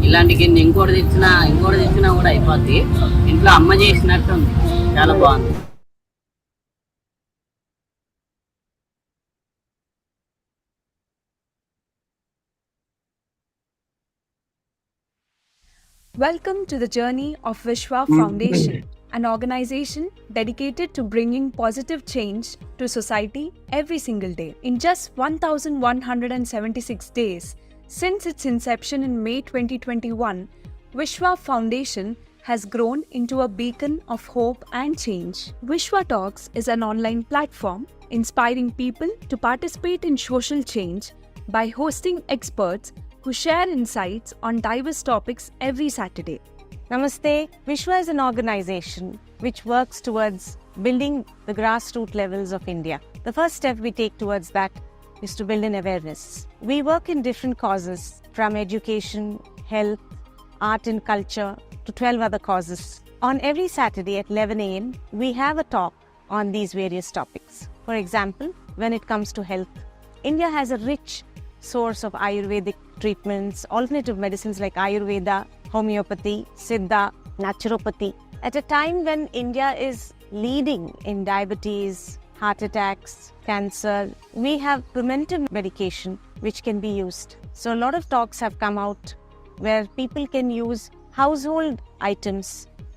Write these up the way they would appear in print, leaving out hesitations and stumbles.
ఇలాంటి గిన్నె ఇంకోటి తెచ్చినా కూడా అయిపోద్ది. ఇంట్లో అమ్మ చేసినట్టు ఉంది, చాలా బాగుంది. Welcome to the journey of Vishwa Foundation, an organization dedicated to bringing positive change to society every single day. In just 1,176 days since its inception in May 2021, Vishwa Foundation has grown into a beacon of hope and change. Vishwa Talks is an online platform inspiring people to participate in social change by hosting experts who share insights on diverse topics every Saturday. Namaste. Vishwa is an organization which works towards building the grassroots levels of India. The first step we take towards that is to build an awareness. We work in different causes from education, health, art and culture to 12 other causes. On every Saturday at 11 a.m., we have a talk on these various topics. For example, when it comes to health, India has a rich source of Ayurvedic treatments, alternative medicines like Ayurveda, homeopathy, Siddha, naturopathy. At a time when India is leading in diabetes, heart attacks, cancer, we have preventive medication which can be used. So a lot of talks have come out where people can use household items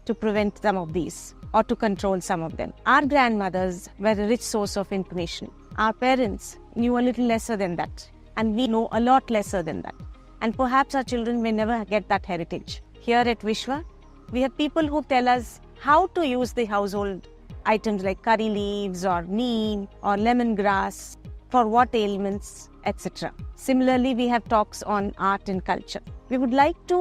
to prevent some of these or to control some of them. Our grandmothers were a rich source of information. Our parents knew a little lesser than that, and we know a lot lesser than that. And perhaps our children may never get that heritage. Here at Vishwa, we have people who tell us how to use the household items like curry leaves or neem or lemongrass, for what ailments, etc. Similarly, we have talks on art and culture. We would like to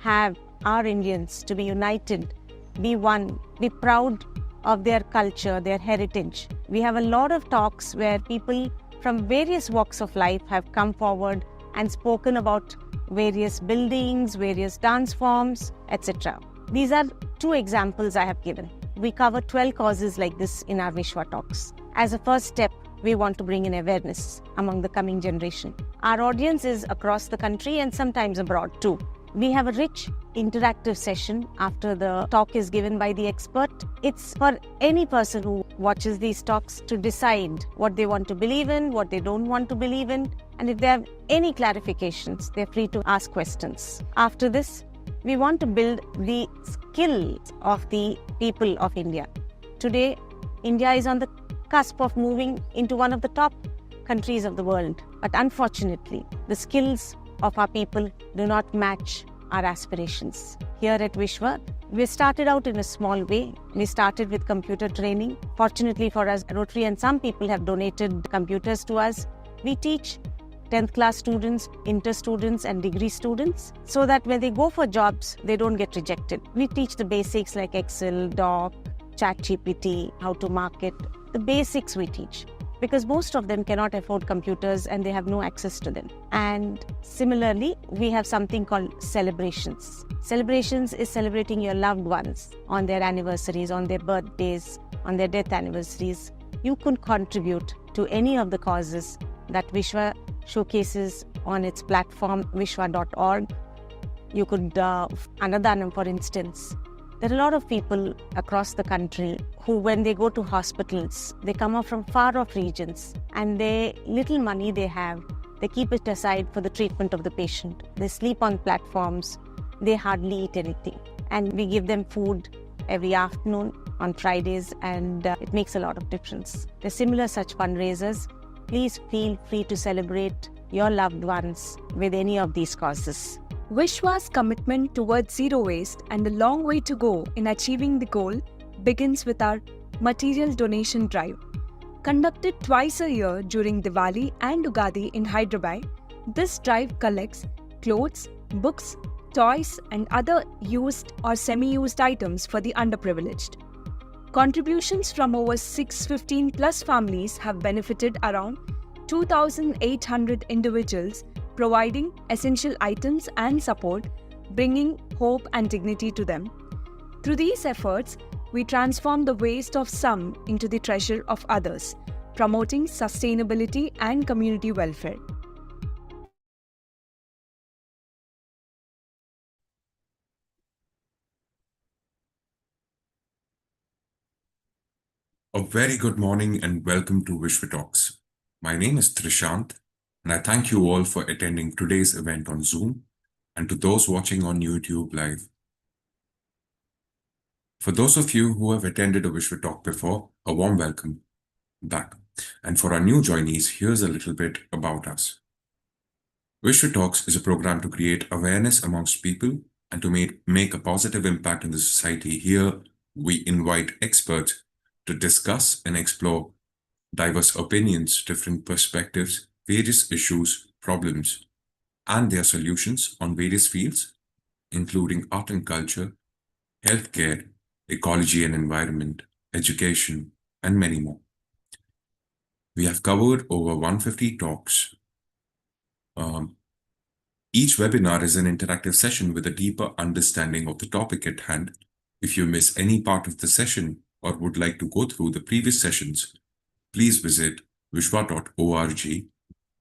have our Indians to be united, be one, be proud of their culture, their heritage. We have a lot of talks where people from various walks of life have come forward and spoken about various buildings, various dance forms, etc. These are two examples I have given. We cover 12 causes like this in our Vishwa Talks. As a first step, we want to bring in awareness among the coming generation. Our audience is across the country and sometimes abroad too. We have a rich interactive session after the talk is given by the expert. It's for any person who watches these talks to decide what they want to believe in, what they don't want to believe in, and if they have any clarifications, they're free to ask questions. After this, we want to build the skills of the people of India. Today, India is on the cusp of moving into one of the top countries of the world. But unfortunately, the skills of our people do not match our aspirations. Here at Vishwa, we started out in a small way. We started with computer training. Fortunately for us, Rotary and some people have donated computers to us. We teach 10th class students, inter students and degree students so that when they go for jobs, they don't get rejected. We teach the basics like Excel, Doc, ChatGPT, how to market. The basics we teach, because most of them cannot afford computers and they have no access to them. And similarly, we have something called celebrations. Celebrations is celebrating your loved ones on their anniversaries, on their birthdays, on their death anniversaries. You could contribute to any of the causes that Vishwa showcases on its platform, vishwa.org. You could, Annadanam for instance. There are a lot of people across the country who, when they go to hospitals, they come up from far off regions and they little money they have, they keep it aside for the treatment of the patient. They sleep on platforms, they hardly eat anything. And we give them food every afternoon on Fridays, and it makes a lot of difference. There are similar such fundraisers. Please feel free to celebrate your loved ones with any of these causes. Vishwa's commitment towards zero waste and the long way to go in achieving the goal begins with our material donation drive. Conducted twice a year during Diwali and Ugadi in Hyderabad, this drive collects clothes, books, toys and other used or semi-used items for the underprivileged. Contributions from over 615 plus families have benefited around 2,800 individuals, providing essential items and support, bringing hope and dignity to them. Through these efforts, we transform the waste of some into the treasure of others, promoting sustainability and community welfare. A very good morning and welcome to Vishwa Talks. My name is Trishant, and I thank you all for attending today's event on Zoom and to those watching on YouTube Live. For those of you who have attended a Vishwa Talk before, a warm welcome back. And for our new joinees, here's a little bit about us. Vishwa Talks is a program to create awareness amongst people and to make a positive impact in the society. Here, we invite experts to discuss and explore diverse opinions, different perspectives, various issues, problems, and their solutions on various fields, including art and culture, healthcare, ecology and environment, education, and many more. We have covered over 150 talks. Each webinar is an interactive session with a deeper understanding of the topic at hand. If you miss any part of the session or would like to go through the previous sessions, please visit vishwa.org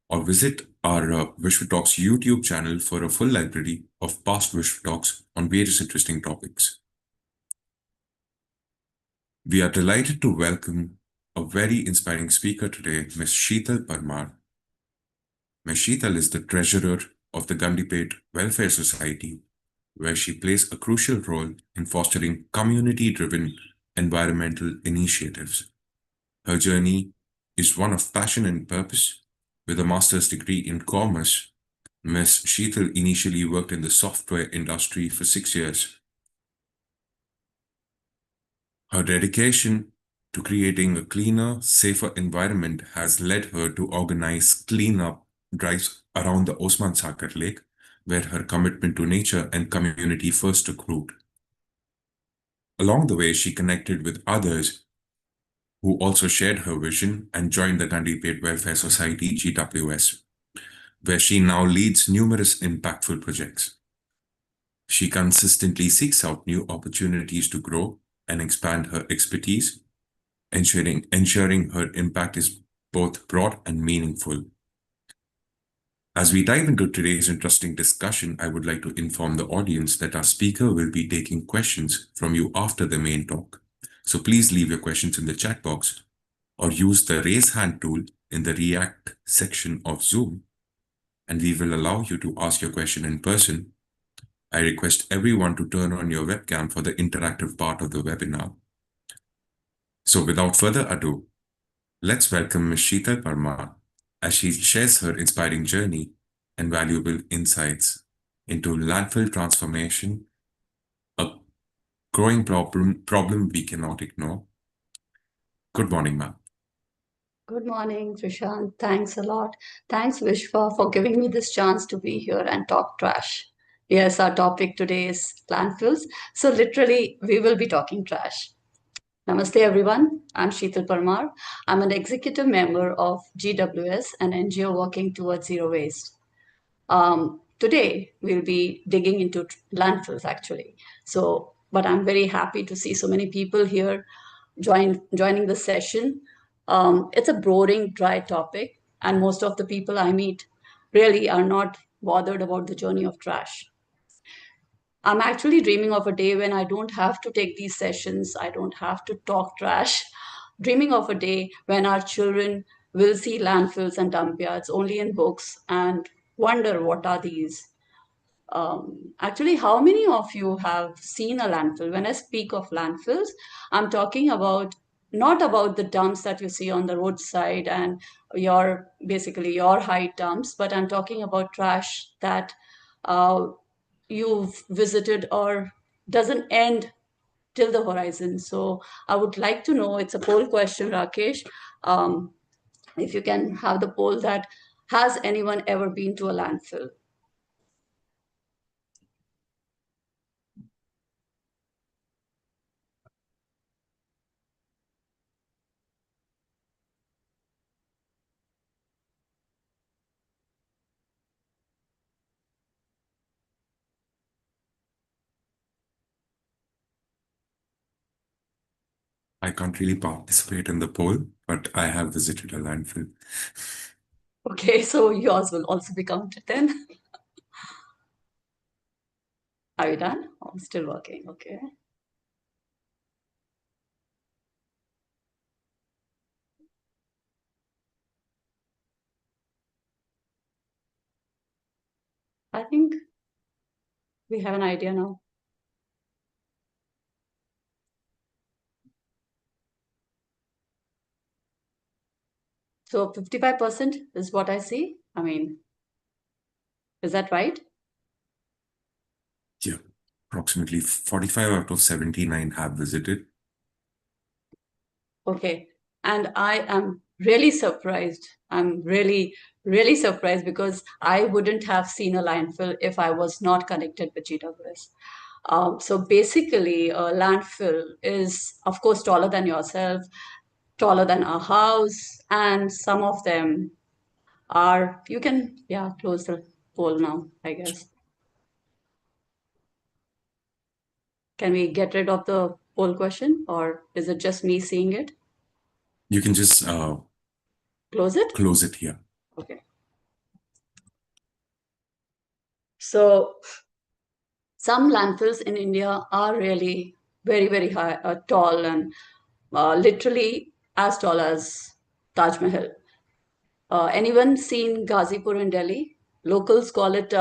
or visit our Vishwa Talks YouTube channel for a full library of past Vishwa Talks on various interesting topics. We are delighted to welcome a very inspiring speaker today, Ms. Sheetal Parmar. Ms. Sheetal is the treasurer of the Gandipet Welfare Society, where she plays a crucial role in fostering community-driven environmental initiatives. Her journey is one of passion and purpose. With a master's degree in commerce, Ms. Sheetal initially worked in the software industry for 6 years. Her dedication to creating a cleaner, safer environment has led her to organize cleanup drives around the Osman Sakar Lake, where her commitment to nature and community first took root. Along the way, she connected with others who also shared her vision and joined the Gandipet Welfare Society GWS, where she now leads numerous impactful projects. She consistently seeks out new opportunities to grow and expand her expertise, ensuring her impact is both broad and meaningful. As we dive into today's interesting discussion, I would like to inform the audience that our speaker will be taking questions from you after the main talk. So please leave your questions in the chat box or use the raise hand tool in the React section of Zoom, and we will allow you to ask your question in person. I request everyone to turn on your webcam for the interactive part of the webinar. So without further ado, let's welcome Ms. Sheetal Parmar as she shares her inspiring journey and valuable insights into landfill transformation, a growing problem we cannot ignore. Good morning, ma'am. Good morning, Trishant. Thanks a lot. Thanks, Vishwa, for giving me this chance to be here and talk trash. Yes, our topic today is landfills. So literally, we will be talking trash. Namaste, everyone. I'm Sheetal Parmar. I'm an executive member of GWS, an NGO working towards zero waste. Today, we'll be digging into landfills, actually. But I'm very happy to see so many people here joining the session. It's a boring, dry topic, and most of the people I meet really are not bothered about the journey of trash. I'm actually dreaming of a day when I don't have to take these sessions, I don't have to talk trash. Dreaming of a day when our children will see landfills and dump yards only in books and wonder what are these. Actually, how many of you have seen a landfill? When I speak of landfills, I'm talking about not about the dumps that you see on the roadside and your height dumps, but I'm talking about trash that uh, you've visited or doesn't end till the horizon. So I would like to know, it's a poll question, Rakesh, if you can have the poll that has anyone ever been to a landfill? I can't really participate in the poll, but I have visited a landfill. Okay, so yours will also be counted then. Are you done? Oh, I'm still working. Okay. I think we have an idea now. So 55% is what I see. I mean, is that right? Yeah, approximately 45 out of 79 have visited. Okay. And I am really surprised. I'm really, really surprised because I wouldn't have seen a landfill if I was not connected with GWS. So basically, a landfill is, of course, taller than yourself, taller than a house, and some of them are, you can, yeah, close the poll now, I guess. Can we get rid of the poll question, or is it just me seeing it? You can just Close it? close it here. Okay. So some landfills in India are really very, very high, tall, and literally as tall as Taj Mahal. Anyone seen Ghazipur in Delhi? Locals call it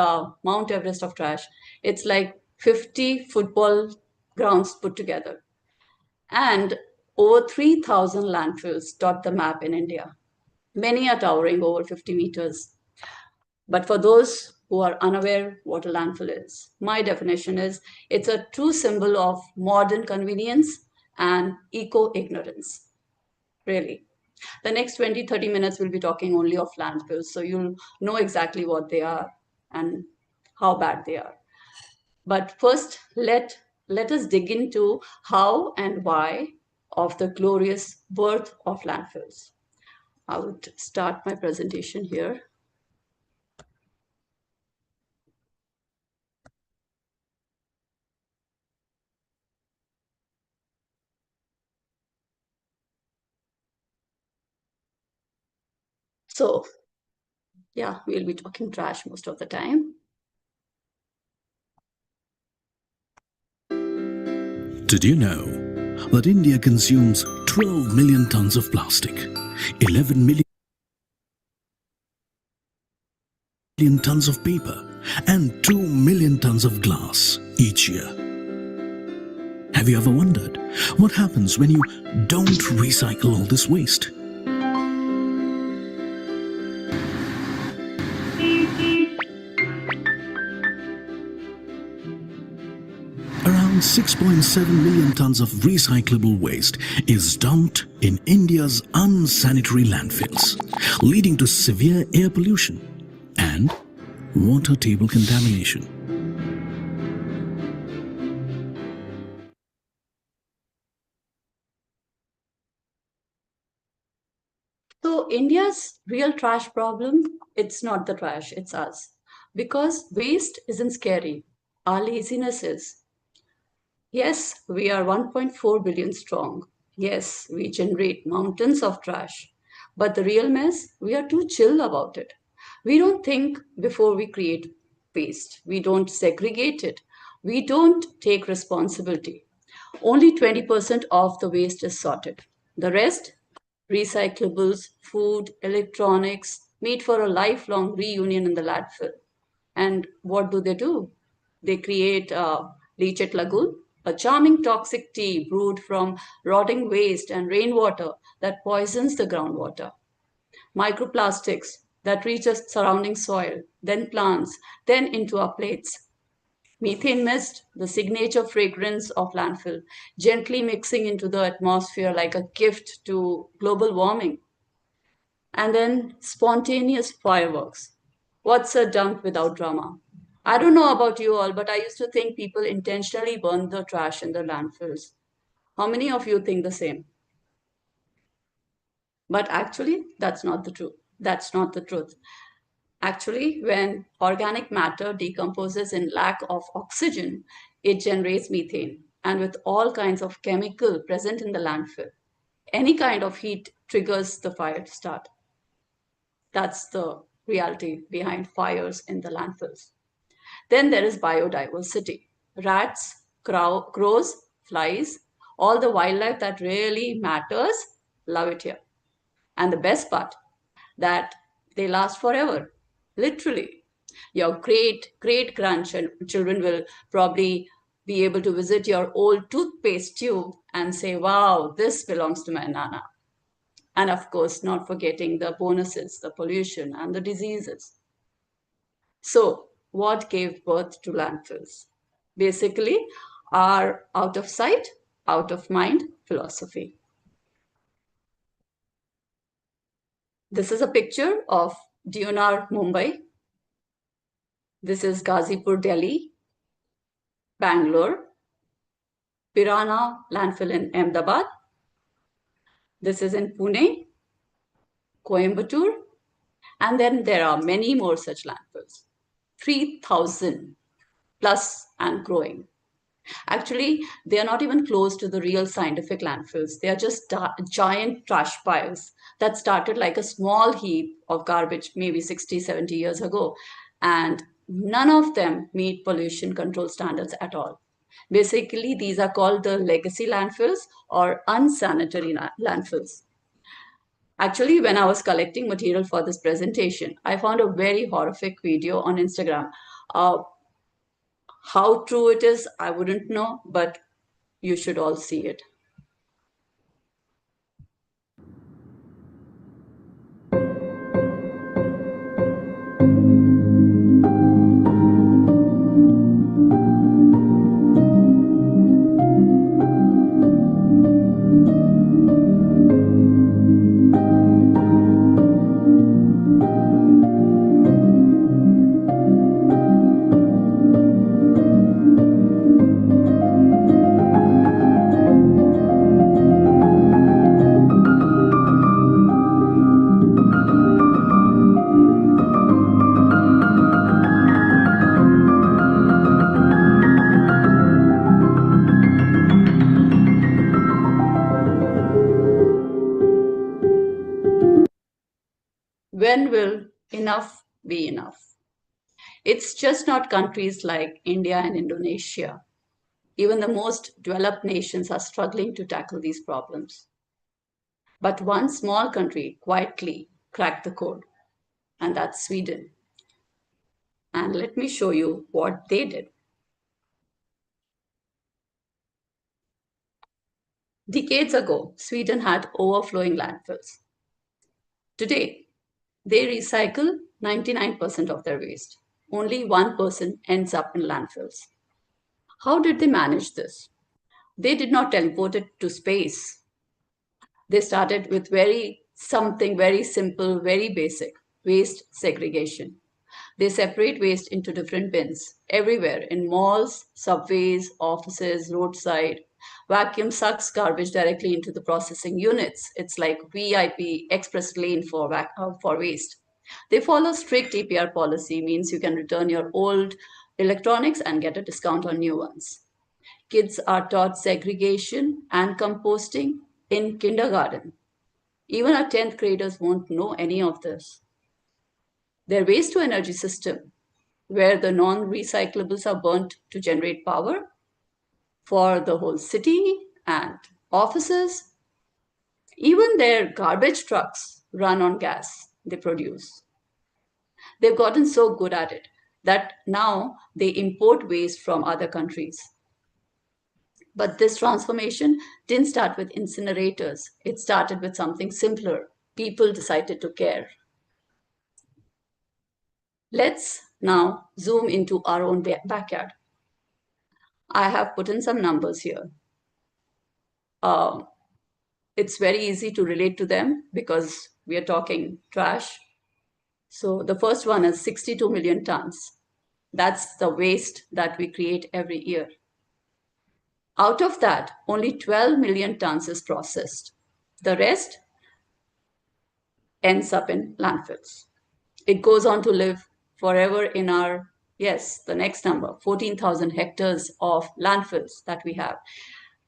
Mount Everest of trash. It's like 50 football grounds put together. And over 3,000 landfills dot the map in India. Many are towering over 50 meters. But for those who are unaware what a landfill is, my definition is it's a true symbol of modern convenience and eco-ignorance, really. The next 20-30 minutes we'll be talking only of landfills, so you'll know exactly what they are and how bad they are. But first, let us dig into how and why of the glorious birth of landfills. I would start my presentation here. So, yeah, we'll be talking trash most of the time. Did you know that India consumes 12 million tons of plastic, 11 million tons of paper, and 2 million tons of glass each year? Have you ever wondered what happens when you don't recycle all this waste? Around 6.7 million tons of recyclable waste is dumped in India's unsanitary landfills, leading to severe air pollution and water table contamination. So India's real trash problem, it's not the trash, it's us. Because waste isn't scary. Our laziness is. Yes, we are 1.4 billion strong. Yes, we generate mountains of trash. But the real mess, we are too chill about it. We don't think before we create waste. We don't segregate it. We don't take responsibility. Only 20% of the waste is sorted. The rest, recyclables, food, electronics, meet for a lifelong reunion in the landfill. And what do? They create Leachet Lagoon, a charming toxic tea brewed from rotting waste and rainwater that poisons the groundwater. Microplastics that reach the surrounding soil, then plants, then into our plates. Methane mist, the signature fragrance of landfill, gently mixing into the atmosphere like a gift to global warming. And then spontaneous fireworks. What's a dump without drama? I don't know about you all, but I used to think people intentionally burn the trash in the landfills. How many of you think the same? But actually, that's not the truth. That's not the truth. Actually, when organic matter decomposes in lack of oxygen, it generates methane. And with all kinds of chemical present in the landfill, any kind of heat triggers the fire to start. That's the reality behind fires in the landfills. Then there is biodiversity. Rats, crows, flies, all the wildlife that really matters, love it here. And the best part, that they last forever, literally. Your great grandchildren will probably be able to visit your old toothpaste tube and say, wow, this belongs to my nana. And of course, not forgetting the bonuses, the pollution and the diseases. So what gave birth to landfills? Basically, our out of sight, out of mind philosophy. This is a picture of Deonar, Mumbai. This is Ghazipur, Delhi, Bangalore, Pirana landfill in Ahmedabad. This is in Pune, Coimbatore, and then there are many more such landfills, 3,000 plus and growing. Actually, they are not even close to the real scientific landfills. They are just giant trash piles that started like a small heap of garbage maybe 60, 70 years ago. And none of them meet pollution control standards at all. Basically, these are called the legacy landfills or unsanitary landfills. Actually, when I was collecting material for this presentation, I found a very horrific video on Instagram. How true it is, I wouldn't know, but you should all see it. When will enough be enough? It's just not countries like India and Indonesia. Even the most developed nations are struggling to tackle these problems. But one small country quietly cracked the code, and that's Sweden. And let me show you what they did. Decades ago, Sweden had overflowing landfills. Today, they recycle 99% of their waste. Only 1% ends up in landfills. How did they manage this? They did not teleport it to space. They started with something very simple, very basic, waste segregation. They separate waste into different bins everywhere in malls, subways, offices, roadside. Vacuum sucks garbage directly into the processing units. It's like VIP express lane for waste. They follow strict EPR policy, means you can return your old electronics and get a discount on new ones. Kids are taught segregation and composting in kindergarten. Even our 10th graders won't know any of this. Their waste to energy system, where the non recyclables are burnt to generate power for the whole city and offices. Even their garbage trucks run on gas they produce. They've gotten so good at it that now they import waste from other countries. But this transformation didn't start with incinerators. It started with something simpler. People decided to care. Let's now zoom into our own backyard. I have put in some numbers here. It's very easy to relate to them because we are talking trash. So the first one is 62 million tons. That's the waste that we create every year. Out of that, only 12 million tons is processed. The rest ends up in landfills. It goes on to live forever in our, yes, the next number, 14,000 hectares of landfills that we have.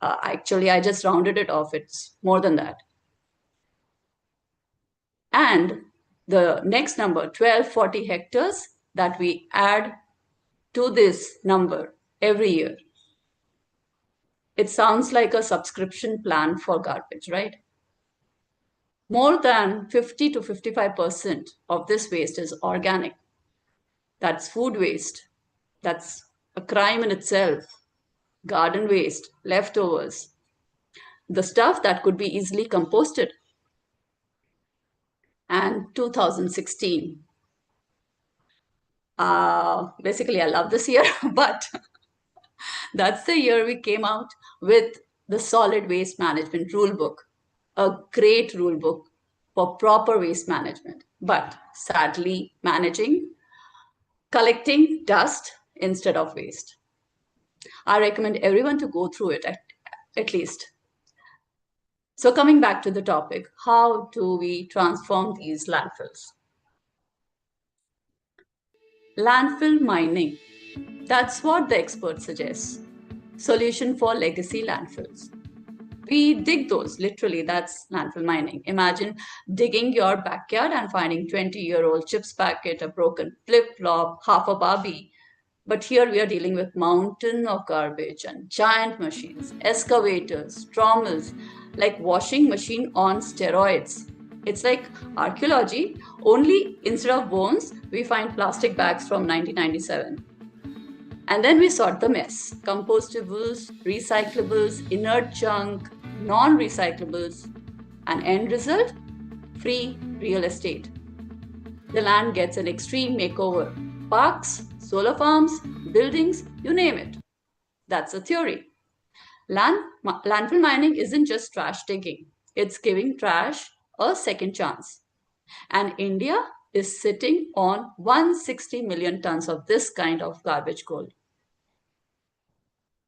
Actually, I just rounded it off. It's more than that. And the next number, 1240 hectares, that we add to this number every year. It sounds like a subscription plan for garbage, right? More than 50 to 55% of this waste is organic. That's food waste. That's a crime in itself. Garden waste, leftovers, the stuff that could be easily composted. And 2016. Basically, I love this year, but that's the year we came out with the solid waste management rule book, a great rule book for proper waste management. But sadly, collecting dust instead of waste. I recommend everyone to go through it at least. So coming back to the topic, how do we transform these landfills? Landfill mining. That's what the expert suggests. Solution for legacy landfills. We dig those, literally, that's landfill mining. Imagine digging your backyard and finding 20-year-old chips packet, a broken flip-flop, half a Barbie. But here we are dealing with mountain of garbage and giant machines, excavators, trommells, like washing machine on steroids. It's like archaeology, only instead of bones, we find plastic bags from 1997. And then we sort the mess. Compostables, recyclables, inert junk, non-recyclables. And end result? Free real estate. The land gets an extreme makeover. Parks, solar farms, buildings, you name it. That's a theory. Landfill mining isn't just trash digging. It's giving trash a second chance. And India is sitting on 160 million tons of this kind of garbage gold.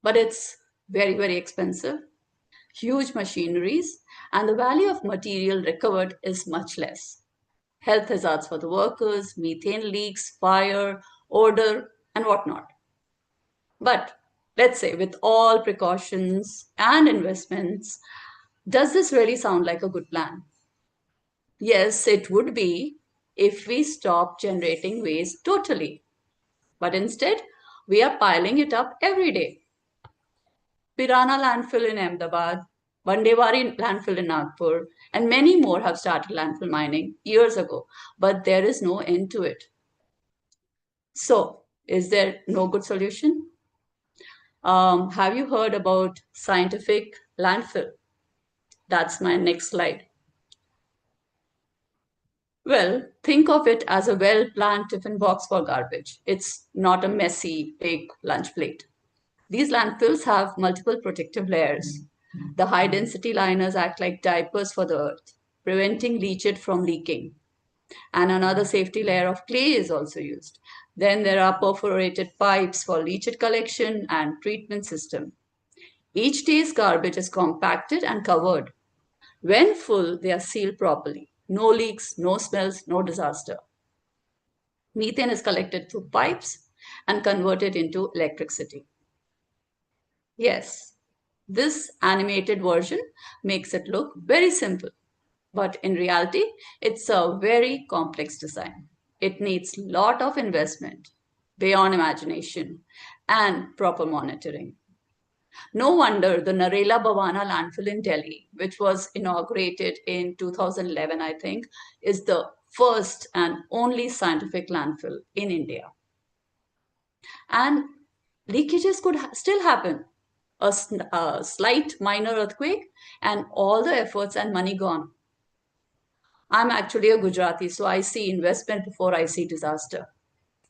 But it's very, very expensive, huge machineries, and the value of material recovered is much less. Health hazards for the workers, methane leaks, fire, odor, and whatnot. But let's say with all precautions and investments, does this really sound like a good plan? Yes, it would be if we stop generating waste totally. But instead, we are piling it up every day. Pirana landfill in Ahmedabad, Bandewari landfill in Nagpur, and many more have started landfill mining years ago, but there is no end to it. So, is there no good solution? Have you heard about scientific landfill? That's my next slide. Well, think of it as a well-planned tiffin box for garbage. It's not a messy, big lunch plate. These landfills have multiple protective layers. The high-density liners act like diapers for the earth, preventing leachate from leaking. And another safety layer of clay is also used. Then there are perforated pipes for leachate collection and treatment system. Each day's garbage is compacted and covered. When full, they are sealed properly. No leaks, no smells, no disaster. Methane is collected through pipes and converted into electricity. Yes, this animated version makes it look very simple, but in reality, it's a very complex design. It needs a lot of investment, beyond imagination, and proper monitoring. No wonder the Narela Bhavana landfill in Delhi, which was inaugurated in 2011, I think, is the first and only scientific landfill in India. And leakages could still happen. A slight minor earthquake and all the efforts and money gone. I'm actually a Gujarati, so I see investment before I see disaster.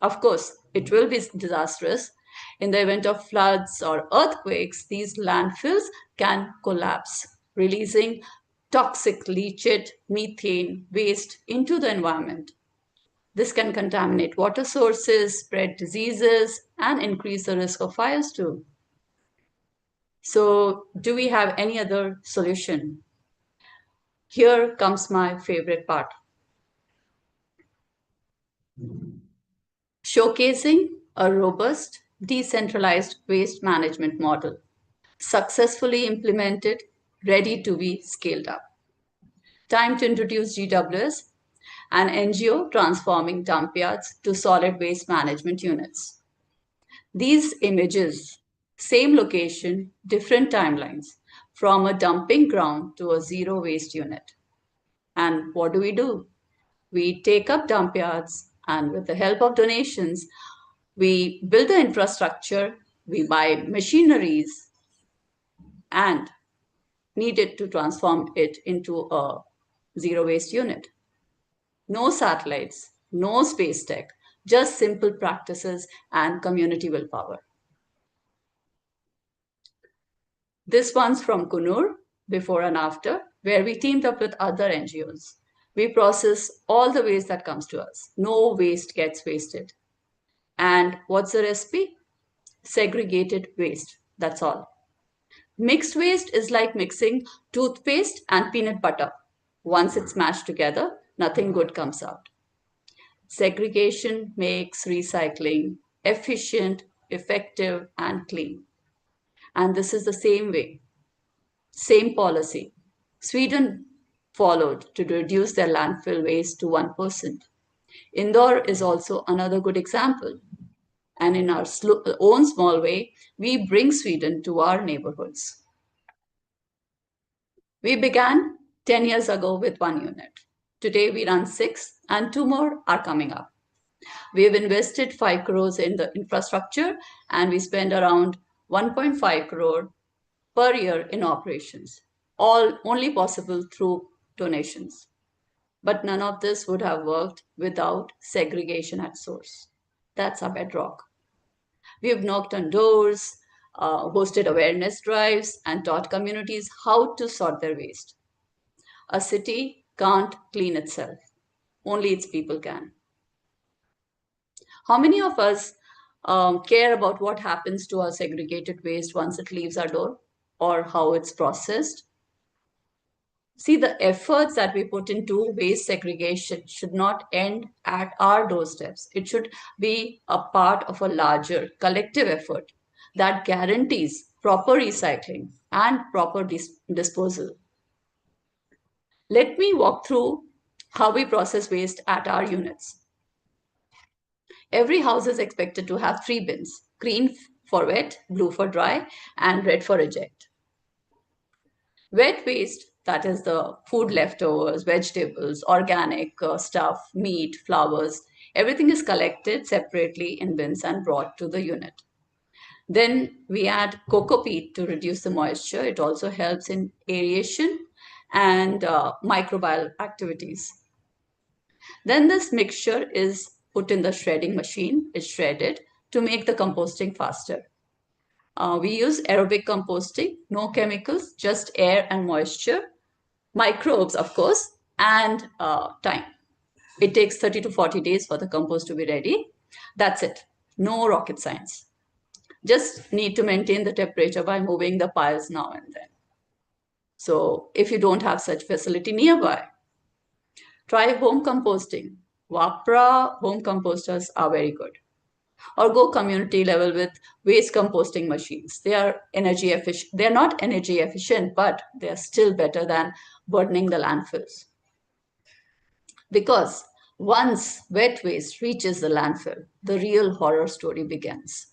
Of course, it will be disastrous. In the event of floods or earthquakes, these landfills can collapse, releasing toxic leachate, methane, waste into the environment. This can contaminate water sources, spread diseases, and increase the risk of fires too. So, do we have any other solution? Here comes my favorite part. Showcasing a robust, decentralized waste management model, successfully implemented, ready to be scaled up. Time to introduce GWS, an NGO transforming dump yards to solid waste management units. These images, same location, different timelines, from a dumping ground to a zero waste unit. And what do? We take up dump yards And with the help of donations, we build the infrastructure, we buy machineries, and needed to transform it into a zero waste unit. No satellites, no space tech, just simple practices and community willpower. This one's from Kunur, before and after, where we teamed up with other NGOs. We process all the waste that comes to us. No waste gets wasted. And what's the recipe? Segregated waste. That's all. Mixed waste is like mixing toothpaste and peanut butter. Once it's mashed together, nothing good comes out. Segregation makes recycling efficient, effective, and clean. And this is the same way, same policy. Sweden followed to reduce their landfill waste to 1%. Indore is also another good example. And in our own small way, we bring Sweden to our neighborhoods. We began 10 years ago with 1 unit. Today we run 6 and 2 more are coming up. We have invested 5 crores in the infrastructure and we spend around 1.5 crore per year in operations, all only possible through donations. But none of this would have worked without segregation at source. That's our bedrock. We have knocked on doors, hosted awareness drives, and taught communities how to sort their waste. A city can't clean itself, only its people can. How many of us care about what happens to our segregated waste once it leaves our door or how it's processed? See, the efforts that we put into waste segregation should not end at our doorsteps. It should be a part of a larger collective effort that guarantees proper recycling and proper disposal. Let me walk through how we process waste at our units. Every house is expected to have 3 bins: green for wet, blue for dry, and red for reject. Wet waste, that is the food leftovers, vegetables, organic stuff, meat, flowers, everything is collected separately in bins and brought to the unit. Then we add coco peat to reduce the moisture. It also helps in aeration and microbial activities. Then this mixture is put in the shredding machine. It's shredded to make the composting faster. We use aerobic composting, no chemicals, just air and moisture, microbes, of course, and time. It takes 30 to 40 days for the compost to be ready. That's it. No rocket science. Just need to maintain the temperature by moving the piles now and then. So if you don't have such facility nearby, try home composting. Wapra home composters are very good. Or go community level with waste composting machines. They are energy efficient. They're not energy efficient, but they're still better than burning the landfills. Because once wet waste reaches the landfill, the real horror story begins.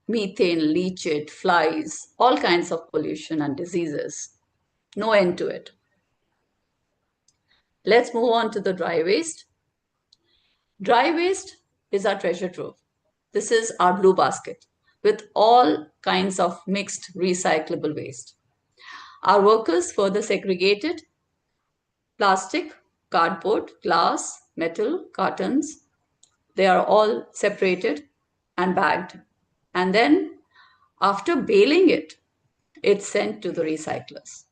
Methane, leachate, flies, all kinds of pollution and diseases. No end to it. Let's move on to the dry waste. Dry waste is our treasure trove. This is our blue basket with all kinds of mixed recyclable waste. Our workers further segregated plastic, cardboard, glass, metal, cartons. They are all separated and bagged. And then after baling it, it's sent to the recyclers.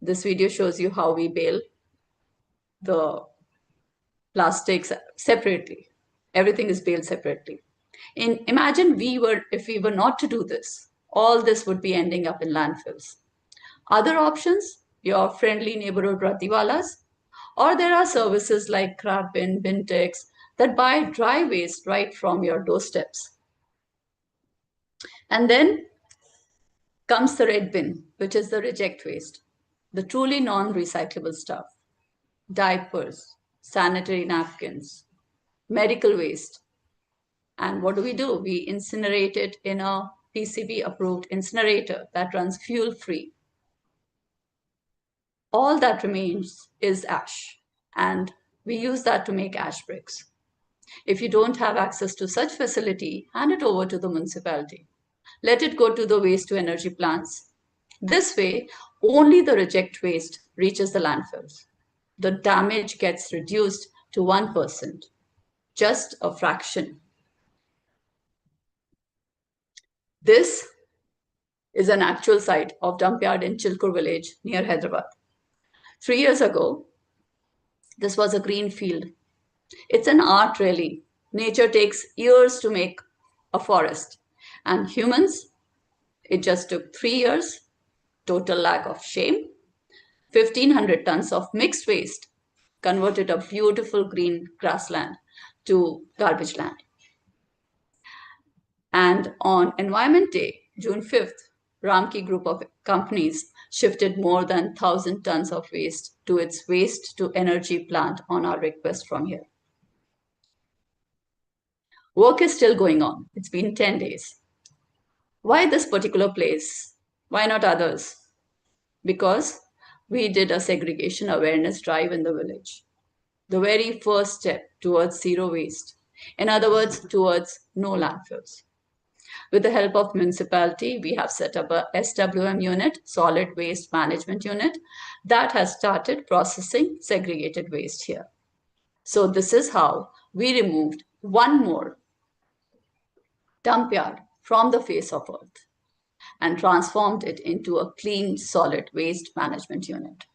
This video shows you how we bale the plastics separately. Everything is baled separately. Imagine if we were not to do this, all this would be ending up in landfills. Other options, your friendly neighborhood ratiwalas, or there are services like Crapbin, Bintex that buy dry waste right from your doorsteps. And then comes the red bin, which is the reject waste, the truly non-recyclable stuff, diapers, sanitary napkins, medical waste. And what do? We incinerate it in a PCB-approved incinerator that runs fuel-free. All that remains is ash, and we use that to make ash bricks. If you don't have access to such facility, hand it over to the municipality. Let it go to the waste to energy plants. This way, only the reject waste reaches the landfills. The damage gets reduced to 1%, just a fraction. This is an actual site of dump yard in Chilkur village near Hyderabad. 3 years ago, this was a green field. It's an art really. Nature takes years to make a forest. And humans, it just took 3 years, total lack of shame. 1,500 tons of mixed waste converted a beautiful green grassland to garbage land. And on Environment Day, June 5th, Ramki Group of companies shifted more than 1,000 tons of waste to its waste to energy plant on our request from here. Work is still going on. It's been 10 days. Why this particular place? Why not others? Because we did a segregation awareness drive in the village. The very first step towards zero waste. In other words, towards no landfills. With the help of municipality, we have set up a SWM unit, Solid Waste Management Unit, that has started processing segregated waste here. So this is how we removed one more dump yard from the face of earth and transformed it into a clean solid waste management unit.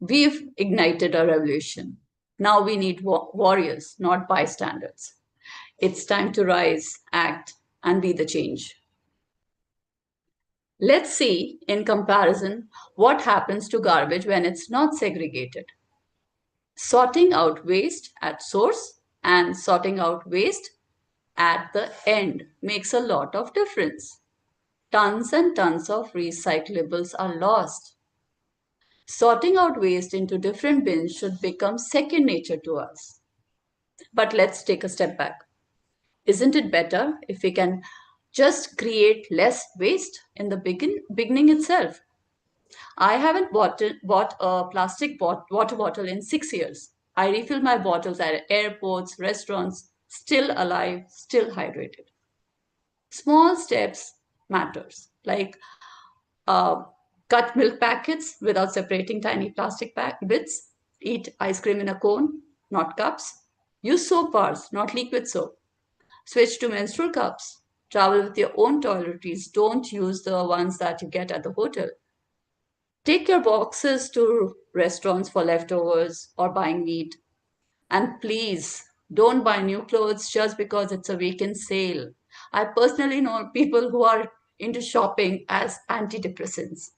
We've ignited a revolution. Now we need warriors, not bystanders. It's time to rise, act, and be the change. Let's see, in comparison, what happens to garbage when it's not segregated. Sorting out waste at source and sorting out waste at the end makes a lot of difference. Tons and tons of recyclables are lost. Sorting out waste into different bins should become second nature to us. But let's take a step back. Isn't it better if we can just create less waste in the beginning itself? I haven't bought a plastic water bottle in 6 years. I refill my bottles at airports, restaurants, still alive, still hydrated. Small steps matters, like cut milk packets without separating tiny plastic bits, eat ice cream in a cone, not cups, use soap bars, not liquid soap, switch to menstrual cups, travel with your own toiletries, don't use the ones that you get at the hotel. Take your boxes to restaurants for leftovers or buying meat. And please, don't buy new clothes just because it's a weekend sale. I personally know people who are into shopping as antidepressants,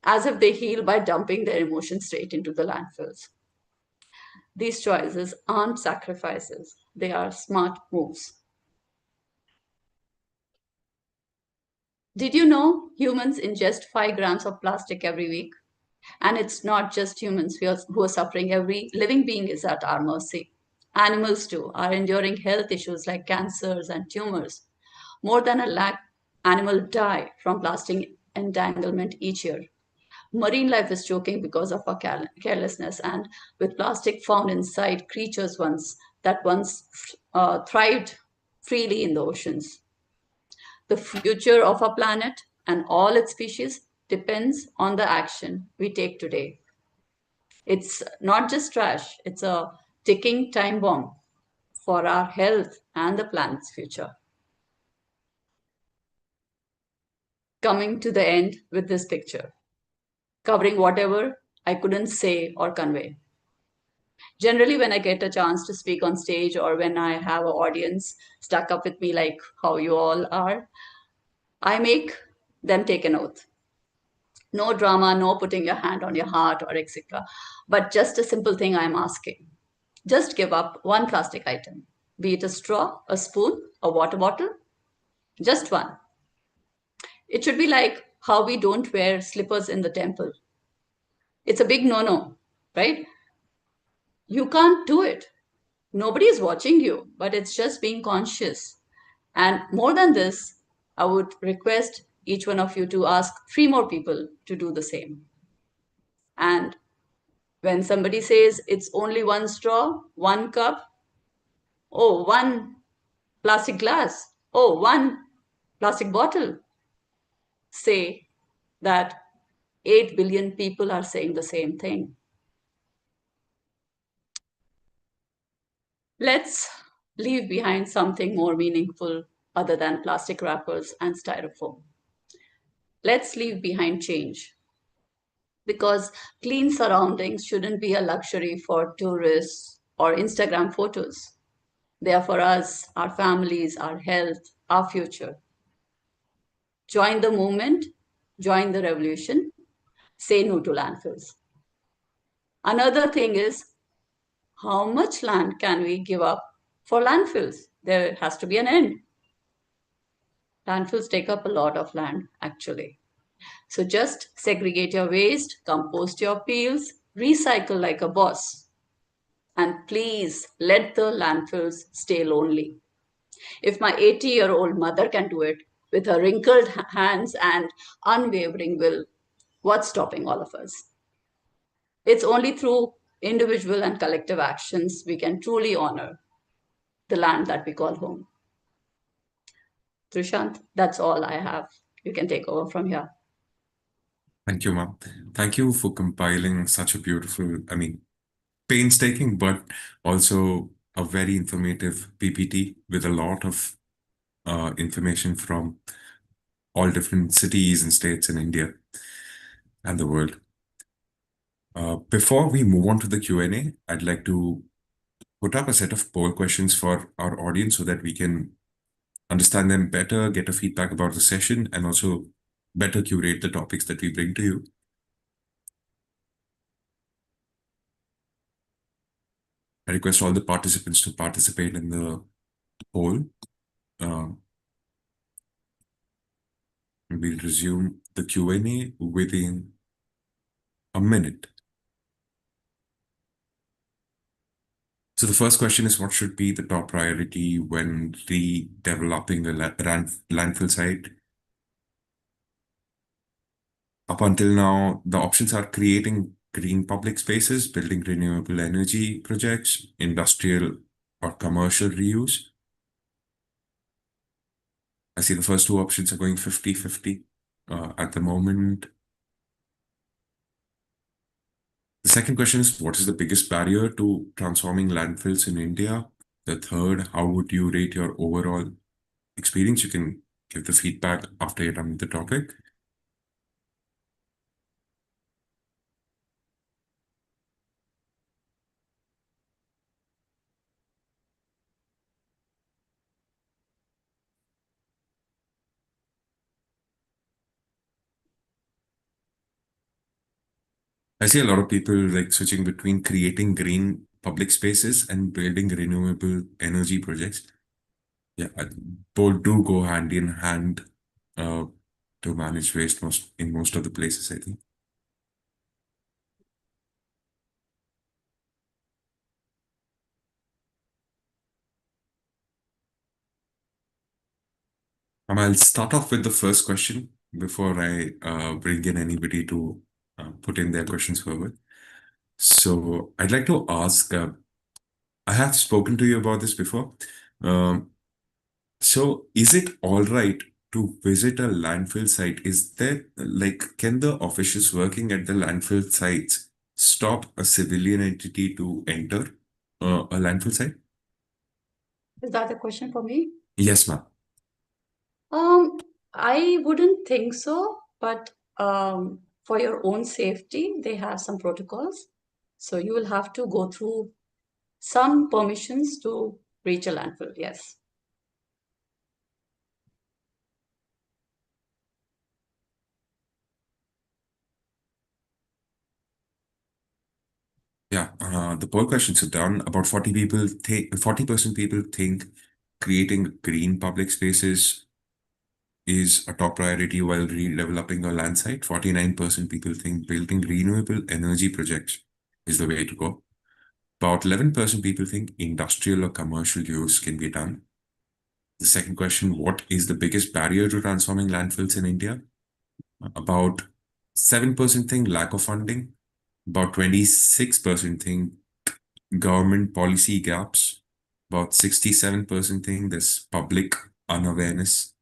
as if they heal by dumping their emotions straight into the landfills. These choices aren't sacrifices, they are smart moves. Did you know humans ingest 5 grams of plastic every week? And it's not just humans who are suffering. Every living being is at our mercy. Animals too are enduring health issues like cancers and tumors. More than 1 lakh animals die from plastic entanglement each year. Marine life is choking because of our carelessness, and with plastic found inside creatures that once thrived freely in the oceans. The future of our planet and all its species depends on the action we take today. It's not just trash, it's a ticking time bomb for our health and the planet's future. Coming to the end with this picture, covering whatever I couldn't say or convey. Generally, when I get a chance to speak on stage or when I have an audience stuck up with me like how you all are, I make them take an oath. No drama, no putting your hand on your heart or etc. But just a simple thing I'm asking. Just give up one plastic item, be it a straw, a spoon, a water bottle, just one. It should be like how we don't wear slippers in the temple. It's a big no-no, right? You can't do it. Nobody is watching you, but it's just being conscious. And more than this, I would request each one of you to ask 3 more people to do the same. And when somebody says it's only one straw, one cup, oh, one plastic glass, oh, one plastic bottle, say that 8 billion people are saying the same thing. Let's leave behind something more meaningful other than plastic wrappers and styrofoam. Let's leave behind change. Because clean surroundings shouldn't be a luxury for tourists or Instagram photos. They are for us, our families, our health, our future. Join the movement, join the revolution, say no to landfills. Another thing is, how much land can we give up for landfills? There has to be an end. Landfills take up a lot of land, actually. So just segregate your waste, compost your peels, recycle like a boss. And please let the landfills stay lonely. If my 80-year-old mother can do it with her wrinkled hands and unwavering will, what's stopping all of us? It's only through individual and collective actions we can truly honor the land that we call home. Trishant, that's all I have. You can take over from here. Thank you, ma'am. Thank you for compiling such a beautiful, painstaking, but also a very informative PPT with a lot of information from all different cities and states in India and the world. Before we move on to the Q&A, I'd like to put up a set of poll questions for our audience so that we can understand them better, get a feedback about the session, and also better curate the topics that we bring to you. I request all the participants to participate in the poll. We'll resume the Q&A within a minute. So the first question is, what should be the top priority when redeveloping a landfill site? Up until now, the options are creating green public spaces, building renewable energy projects, industrial or commercial reuse. I see the first two options are going 50-50 at the moment. The second question is, what is the biggest barrier to transforming landfills in India? The third, how would you rate your overall experience? You can give the feedback after you're done with the topic. I see a lot of people like switching between creating green public spaces and building renewable energy projects. Yeah, both do go hand in hand to manage waste in most of the places, I think. I'll start off with the first question before I bring in anybody to put in their questions forward. So I'd like to ask, I have spoken to you about this before. So is it all right to visit a landfill site? Is there, can the officials working at the landfill sites stop a civilian entity to enter a landfill site? Is that a question for me? Yes, ma'am. I wouldn't think so, but for your own safety, they have some protocols. So you will have to go through some permissions to reach a landfill, yes. Yeah, the poll questions are done. About 40% people think creating green public spaces is a top priority while redeveloping a land site. 49% people think building renewable energy projects is the way to go. About 11% people think industrial or commercial use can be done. The second question, what is the biggest barrier to transforming landfills in India? About 7% think lack of funding, about 26% think government policy gaps, about 67% think there's public unawareness.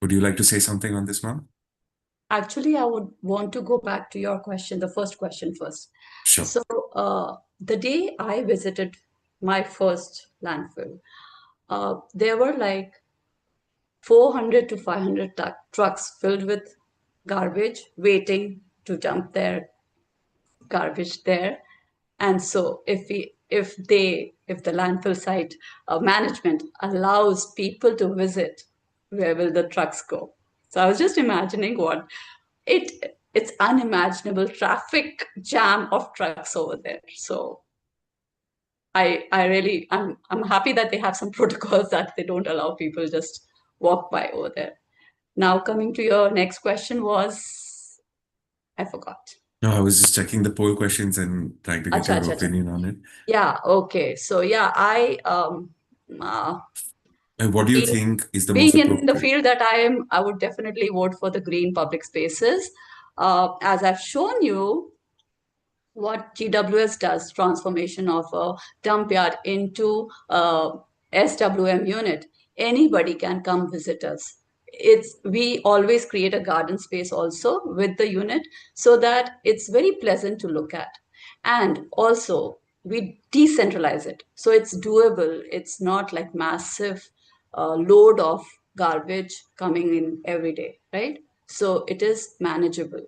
Would you like to say something on this, ma'am? Actually, I would want to go back to your question, the first question first. Sure. So, the day I visited my first landfill, there were like 400 to 500 trucks filled with garbage waiting to dump their garbage there. And so if the landfill site management allows people to visit, where will the trucks go? So I was just imagining what it's unimaginable traffic jam of trucks over there. So I'm happy that they have some protocols that they don't allow people just walk by over there. Now coming to your next question was, I forgot. No, I was just checking the poll questions and trying to get Acha, your acha, acha. opinion on it. Yeah, okay. So yeah, uh, And what do you being think is the most being in the appropriate? field that I am, I would definitely vote for the green public spaces. As I've shown you, what GWS does, transformation of a dump yard into a SWM unit, anybody can come visit us. We always create a garden space also with the unit so that it's very pleasant to look at. And also we decentralize it. So it's doable. It's not like massive load of garbage coming in every day, right? So it is manageable.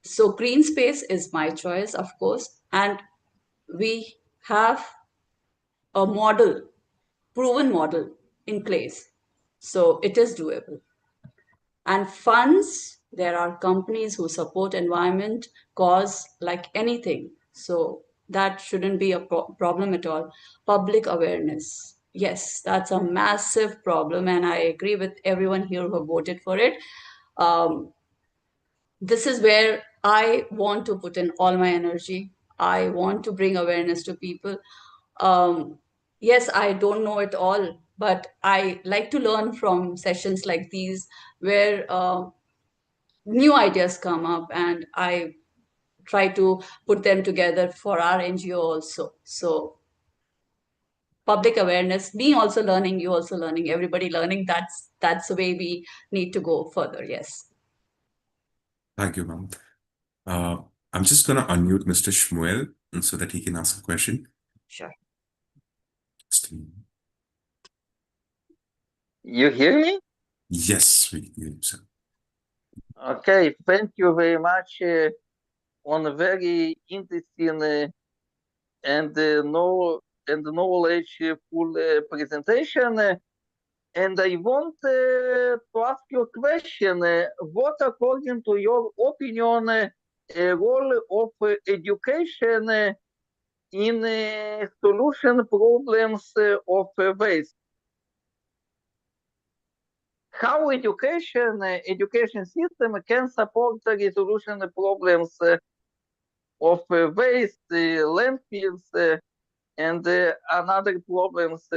So green space is my choice, of course, and we have a model, proven model in place. So it is doable. And funds, there are companies who support environment cause like anything. So that shouldn't be a problem at all. Public awareness. Yes, that's a massive problem. And I agree with everyone here who voted for it. Um, this is where I want to put in all my energy. I want to bring awareness to people. Yes, I don't know it all, but I like to learn from sessions like these where new ideas come up and I try to put them together for our NGO also. So public awareness, me also learning, you also learning, everybody learning, that's the way we need to go further. Yes. Thank you, ma'am. I'm just going to unmute Mr. Shmuel so that he can ask a question. Sure. You hear me? Yes, we hear you, sir. Okay, thank you very much on a very interesting and knowledgeful presentation. And I want to ask you a question. What, according to your opinion, role of education in solution problems of waste? How education system can support the resolution of problems of waste, landfills, and another problems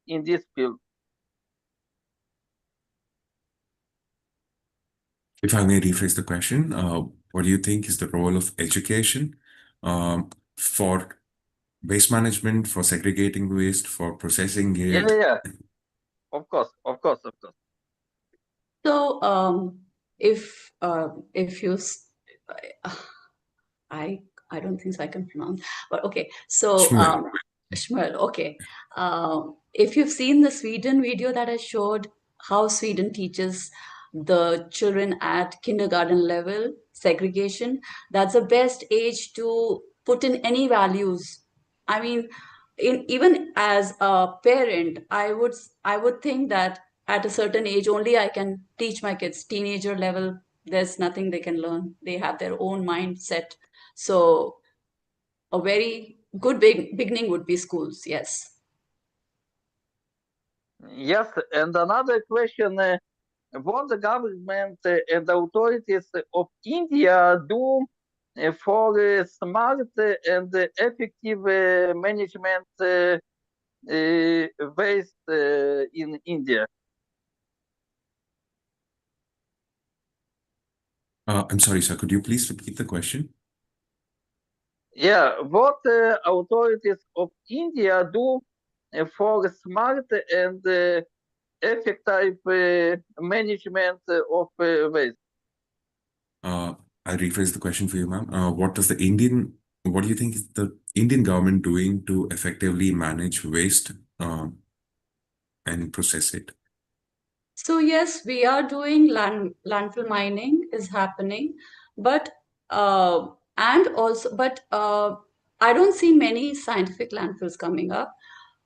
in this field? If I may rephrase the question, what do you think is the role of education for waste management, for segregating waste, for processing it? Yeah. Of course. So if you I I don't think so I can pronounce, but okay. So Shmuel. Shmuel, okay. If you've seen the Sweden video that I showed, how Sweden teaches the children at kindergarten level segregation, that's the best age to put in any values. I mean, even as a parent, I would think that at a certain age only I can teach my kids. Teenager level, there's nothing they can learn. They have their own mindset. So a very good beginning would be schools. Yes. Yes, and another question, what the government and authorities of India do for smart and effective management waste in India? I'm sorry, sir. Could you please repeat the question? Yeah, what authorities of India do for smart and effective management of waste? Uh, I'll rephrase the question for you, ma'am. What do you think is the Indian government doing to effectively manage waste and process it? So yes, we are doing landfill mining is happening, but and also, but I don't see many scientific landfills coming up.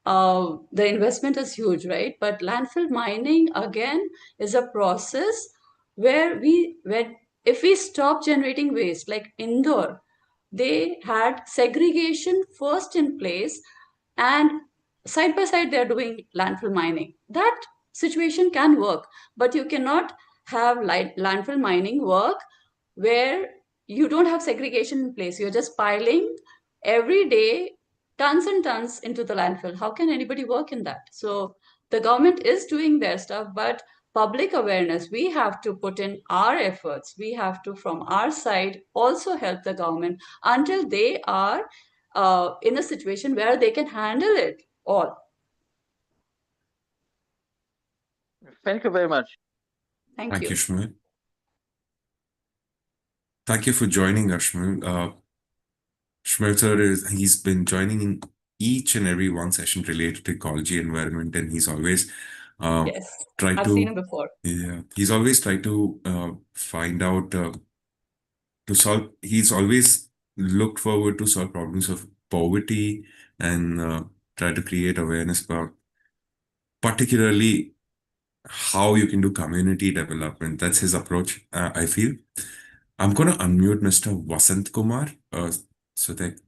The investment is huge, right? But landfill mining again is a process where when if we stop generating waste, like Indore, they had segregation first in place, and side by side they're doing landfill mining. That situation can work, but you cannot have landfill mining work where you don't have segregation in place. You're just piling every day tons and tons into the landfill. How can anybody work in that? So the government is doing their stuff, but public awareness, we have to put in our efforts. We have to, from our side, also help the government until they are in a situation where they can handle it all. Thank you very much. Thank Thank you, you. Shmuel. Thank you for joining us, Shmuel. Shmuel sir he's been joining in each and every one session related to ecology environment, and he's always Yes, tried I've seen to him before. he's always tried to find out to solve. He's always looked forward to solve problems of poverty and try to create awareness about particularly how you can do community development. That's his approach, I feel. I'm going to unmute Mr. Vasant Kumar so that.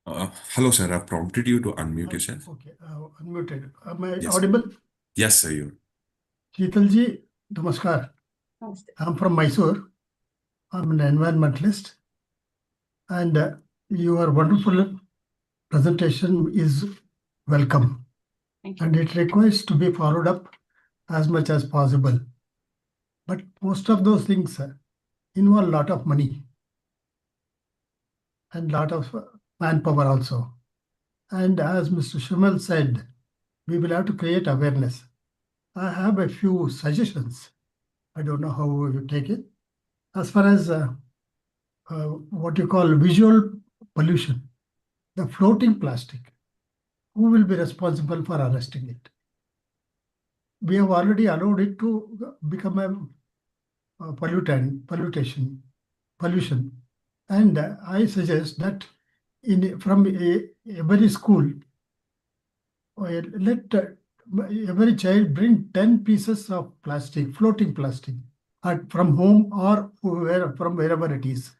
Hello, sir. I prompted you to unmute yourself. Okay, unmuted. Am I Yes. audible? Yes, sir. You. Sheetalji, namaskar. Namaste. I'm from Mysore. I'm an environmentalist. And your wonderful presentation is welcome. Thank you. And it requires to be followed up as much as possible. But most of those things involve a lot of money and lot of manpower also. And as Mr. Shumal said, we will have to create awareness. I have a few suggestions. I don't know how you take it. As far as what you call visual pollution, the floating plastic, who will be responsible for arresting it? We have already allowed it to become a pollution. And I suggest that from every school, let every child bring 10 pieces of plastic, floating plastic, from home or from wherever it is.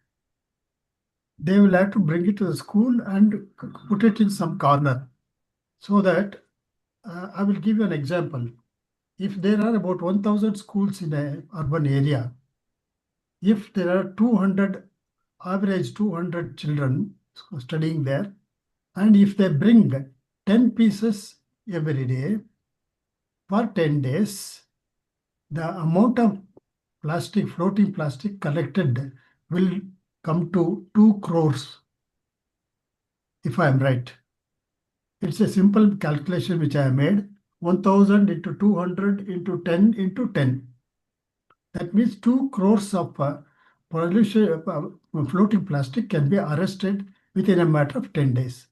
They will have to bring it to the school and put it in some corner, so that I will give you an example. If there are about 1,000 schools in an urban area, if there are 200, average 200 children studying there, and if they bring 10 pieces every day for 10 days, the amount of plastic, floating plastic collected will come to 2 crores, if I am right. It's a simple calculation which I have made. 1,000 into 200 into 10 into 10. That means 2 crores of floating plastic can be arrested within a matter of 10 days.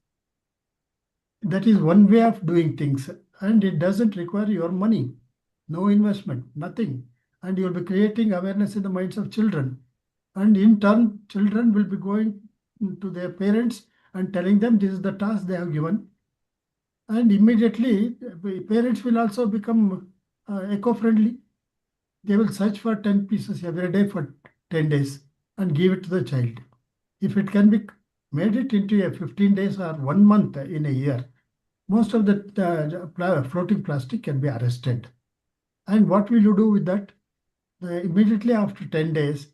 That is one way of doing things, and it doesn't require your money, no investment, nothing. And you'll be creating awareness in the minds of children. And in turn, children will be going to their parents and telling them this is the task they have given. And immediately, parents will also become eco-friendly. They will search for 10 pieces every day for 10 days and give it to the child. If it can be made it into a 15 days or 1 month in a year, most of the floating plastic can be arrested. And what will you do with that? Immediately after 10 days,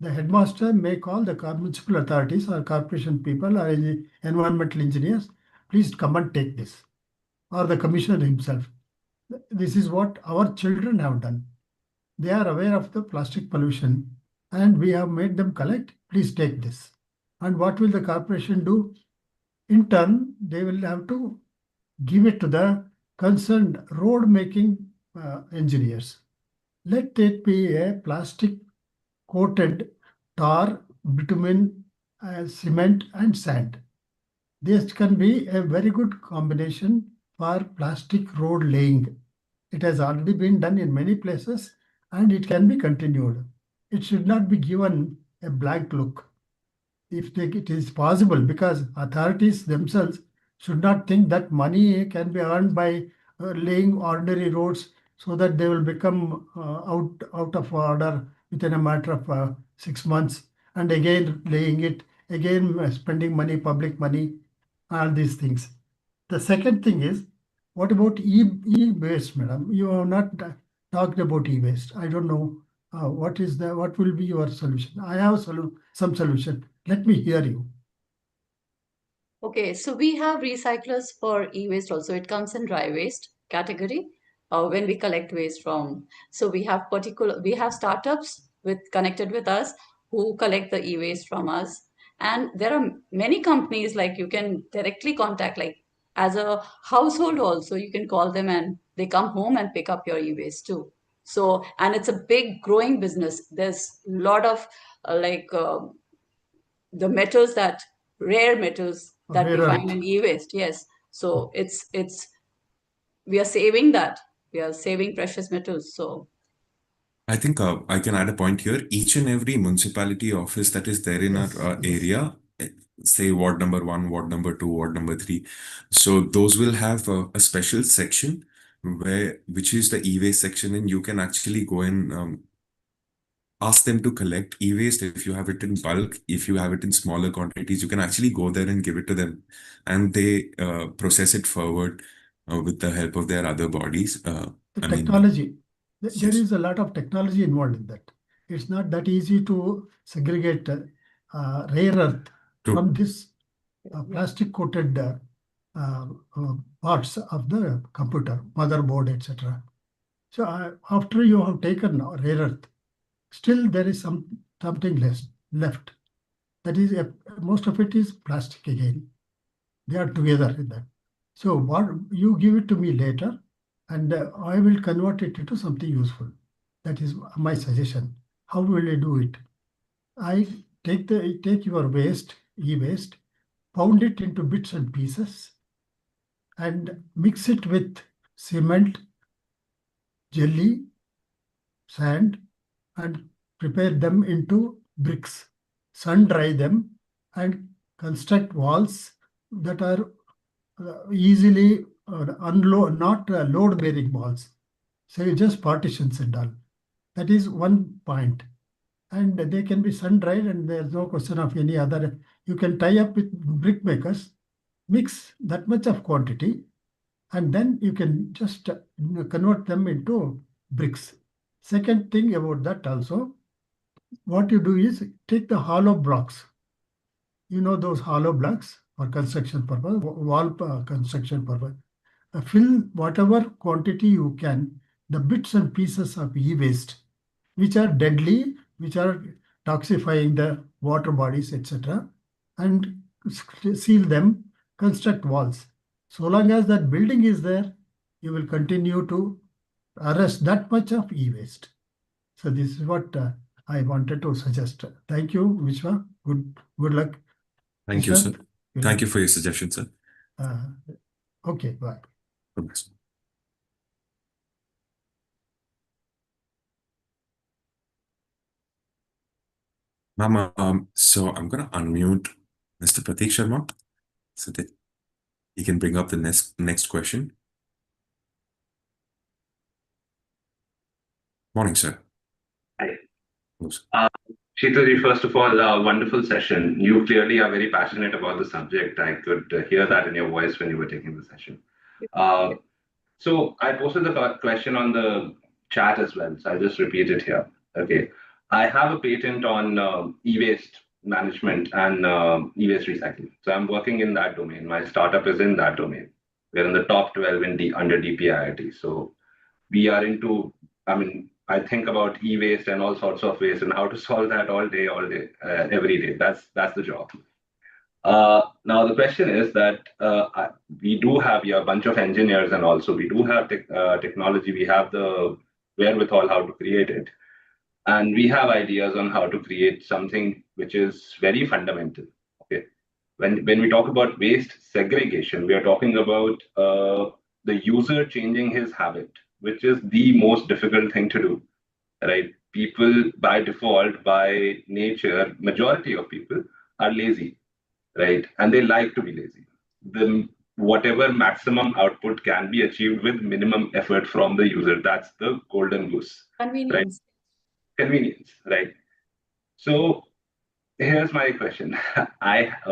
The headmaster may call the municipal authorities or corporation people or environmental engineers, please come and take this, or the commissioner himself. This is what our children have done. They are aware of the plastic pollution and we have made them collect, please take this. And what will the corporation do? In turn, they will have to give it to the concerned road making engineers. Let it be a plastic coated tar, bitumen, cement and sand. This can be a very good combination for plastic road laying. It has already been done in many places and it can be continued. It should not be given a blank look. If it is possible, because authorities themselves should not think that money can be earned by laying ordinary roads so that they will become out of order within a matter of 6 months, and again laying it, again spending money, public money, all these things. The second thing is, what about e-waste, madam? You have not talked about e-waste. I don't know what will be your solution. I have some solution. Let me hear you. Okay, so we have recyclers for e-waste also. It comes in dry waste category when we collect waste from. So we have startups connected with us who collect the e-waste from us. And there are many companies like you can directly contact, like as a household also, you can call them and they come home and pick up your e-waste too. So, and it's a big growing business. There's a lot of the metals that rare metals that Rare we find earth. in e-waste. Yes, so it's we are saving that, we are saving precious metals. So I think I can add a point here. Each and every municipality office that is there in Yes, our yes. area, say ward number 1, ward number 2, ward number 3, so those will have a special section which is the e-waste section, and you can actually go and ask them to collect e-waste. If you have it in bulk, if you have it in smaller quantities, you can actually go there and give it to them, and they process it forward with the help of their other bodies. The I mean, technology, there yes, is a lot of technology involved in that. It's not that easy to segregate rare earth true. from this plastic coated parts of the computer, motherboard, etc. So after you have taken rare earth, still there is something left. That is, most of it is plastic again. They are together in that. So what you give it to me later, and I will convert it into something useful. That is my suggestion. How will I do it? I take your waste, e-waste, pound it into bits and pieces, and mix it with cement, jelly, sand, and prepare them into bricks. Sun dry them and construct walls that are easily not load-bearing walls. So just partitions and all. That is one point. And they can be sun-dried, and there's no question of any other. You can tie up with brick makers, mix that much of quantity, and then you can just convert them into bricks. Second thing about that also, what you do is take the hollow blocks. You know those hollow blocks for construction purpose, wall construction purpose. Fill whatever quantity you can, the bits and pieces of e-waste, which are deadly, which are toxifying the water bodies, etc., and seal them, construct walls. So long as that building is there, you will continue to arrest that much of e-waste. So this is what I wanted to suggest. Thank you, Vishwa. Good luck. Thank you, sir. Prashant, good Thank luck. you for your suggestion, sir. Okay, bye. God bless. Ma'am, so I'm gonna unmute Mr. Pratik Sharma so that he can bring up the next question. Morning, sir. Hi. Hello, sir. Sheetaji, first of all, wonderful session. You clearly are very passionate about the subject. I could hear that in your voice when you were taking the session. So I posted the question on the chat as well, so I'll just repeat it here. Okay. I have a patent on e-waste management and e-waste recycling. So I'm working in that domain. My startup is in that domain. We're in the top 12 under DPIIT. So we are into, I mean, I think about e-waste and all sorts of waste and how to solve that all day, every day. That's the job. Now the question is that we do have a bunch of engineers, and also we do have technology. We have the wherewithal how to create it, and we have ideas on how to create something which is very fundamental. Okay, when we talk about waste segregation, we are talking about the user changing his habit, which is the most difficult thing to do. Right? People by default, by nature, majority of people are lazy, right? And they like to be lazy. The whatever maximum output can be achieved with minimum effort from the user. That's the golden goose, right? Convenience. Convenience, right? So here's my question.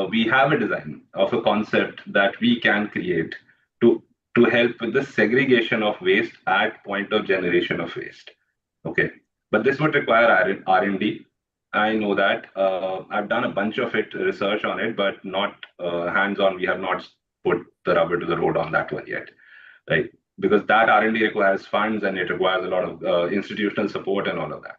We have a design of a concept that we can create to to help with the segregation of waste at point of generation of waste. Okay, but this would require R&D. I know that. I've done a bunch of research on it, but not hands-on. We have not put the rubber to the road on that one yet, right? Because that R&D requires funds and it requires a lot of institutional support and all of that.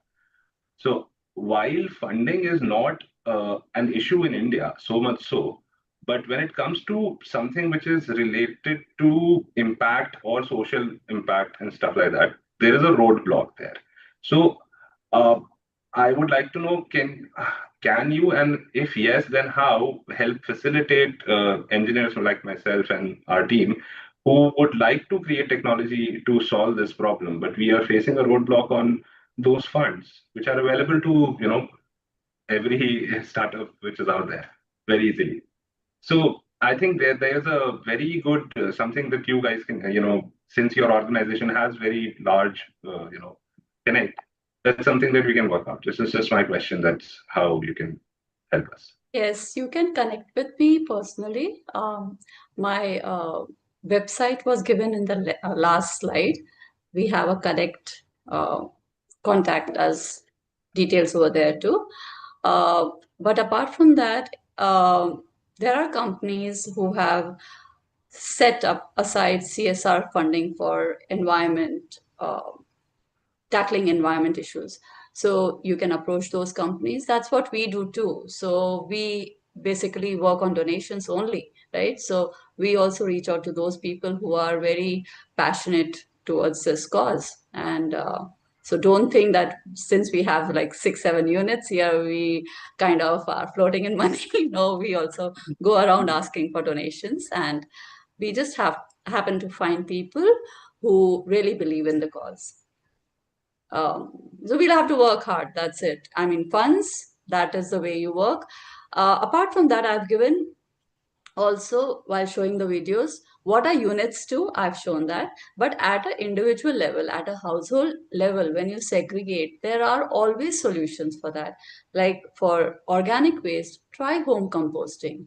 So while funding is not an issue in India, so much so, but when it comes to something which is related to impact or social impact and stuff like that, there is a roadblock there. So uh, I would like to know, can you, and if yes, then how, help facilitate engineers like myself and our team who would like to create technology to solve this problem, but we are facing a roadblock on those funds, which are available to every startup which is out there very easily. So I think there's a very good something that you guys can since your organization has very large connect. That's something that we can work out. This is just my question. That's how you can help us. Yes, you can connect with me personally. My website was given in the last slide. We have a connect contact us details over there too. But apart from that, there are companies who have set up aside CSR funding for environment, tackling environment issues. So you can approach those companies. That's what we do too. So we basically work on donations only, right? So we also reach out to those people who are very passionate towards this cause. And so don't think that since we have like 6-7 units here, we kind of are floating in money. No, we also go around asking for donations, and we just happen to find people who really believe in the cause. So we'll have to work hard. That's it. I mean, funds, that is the way you work. Apart from that, I've given also, while showing the videos, what are units to? I've shown that. But at an individual level, at a household level, when you segregate, there are always solutions for that. Like for organic waste, try home composting.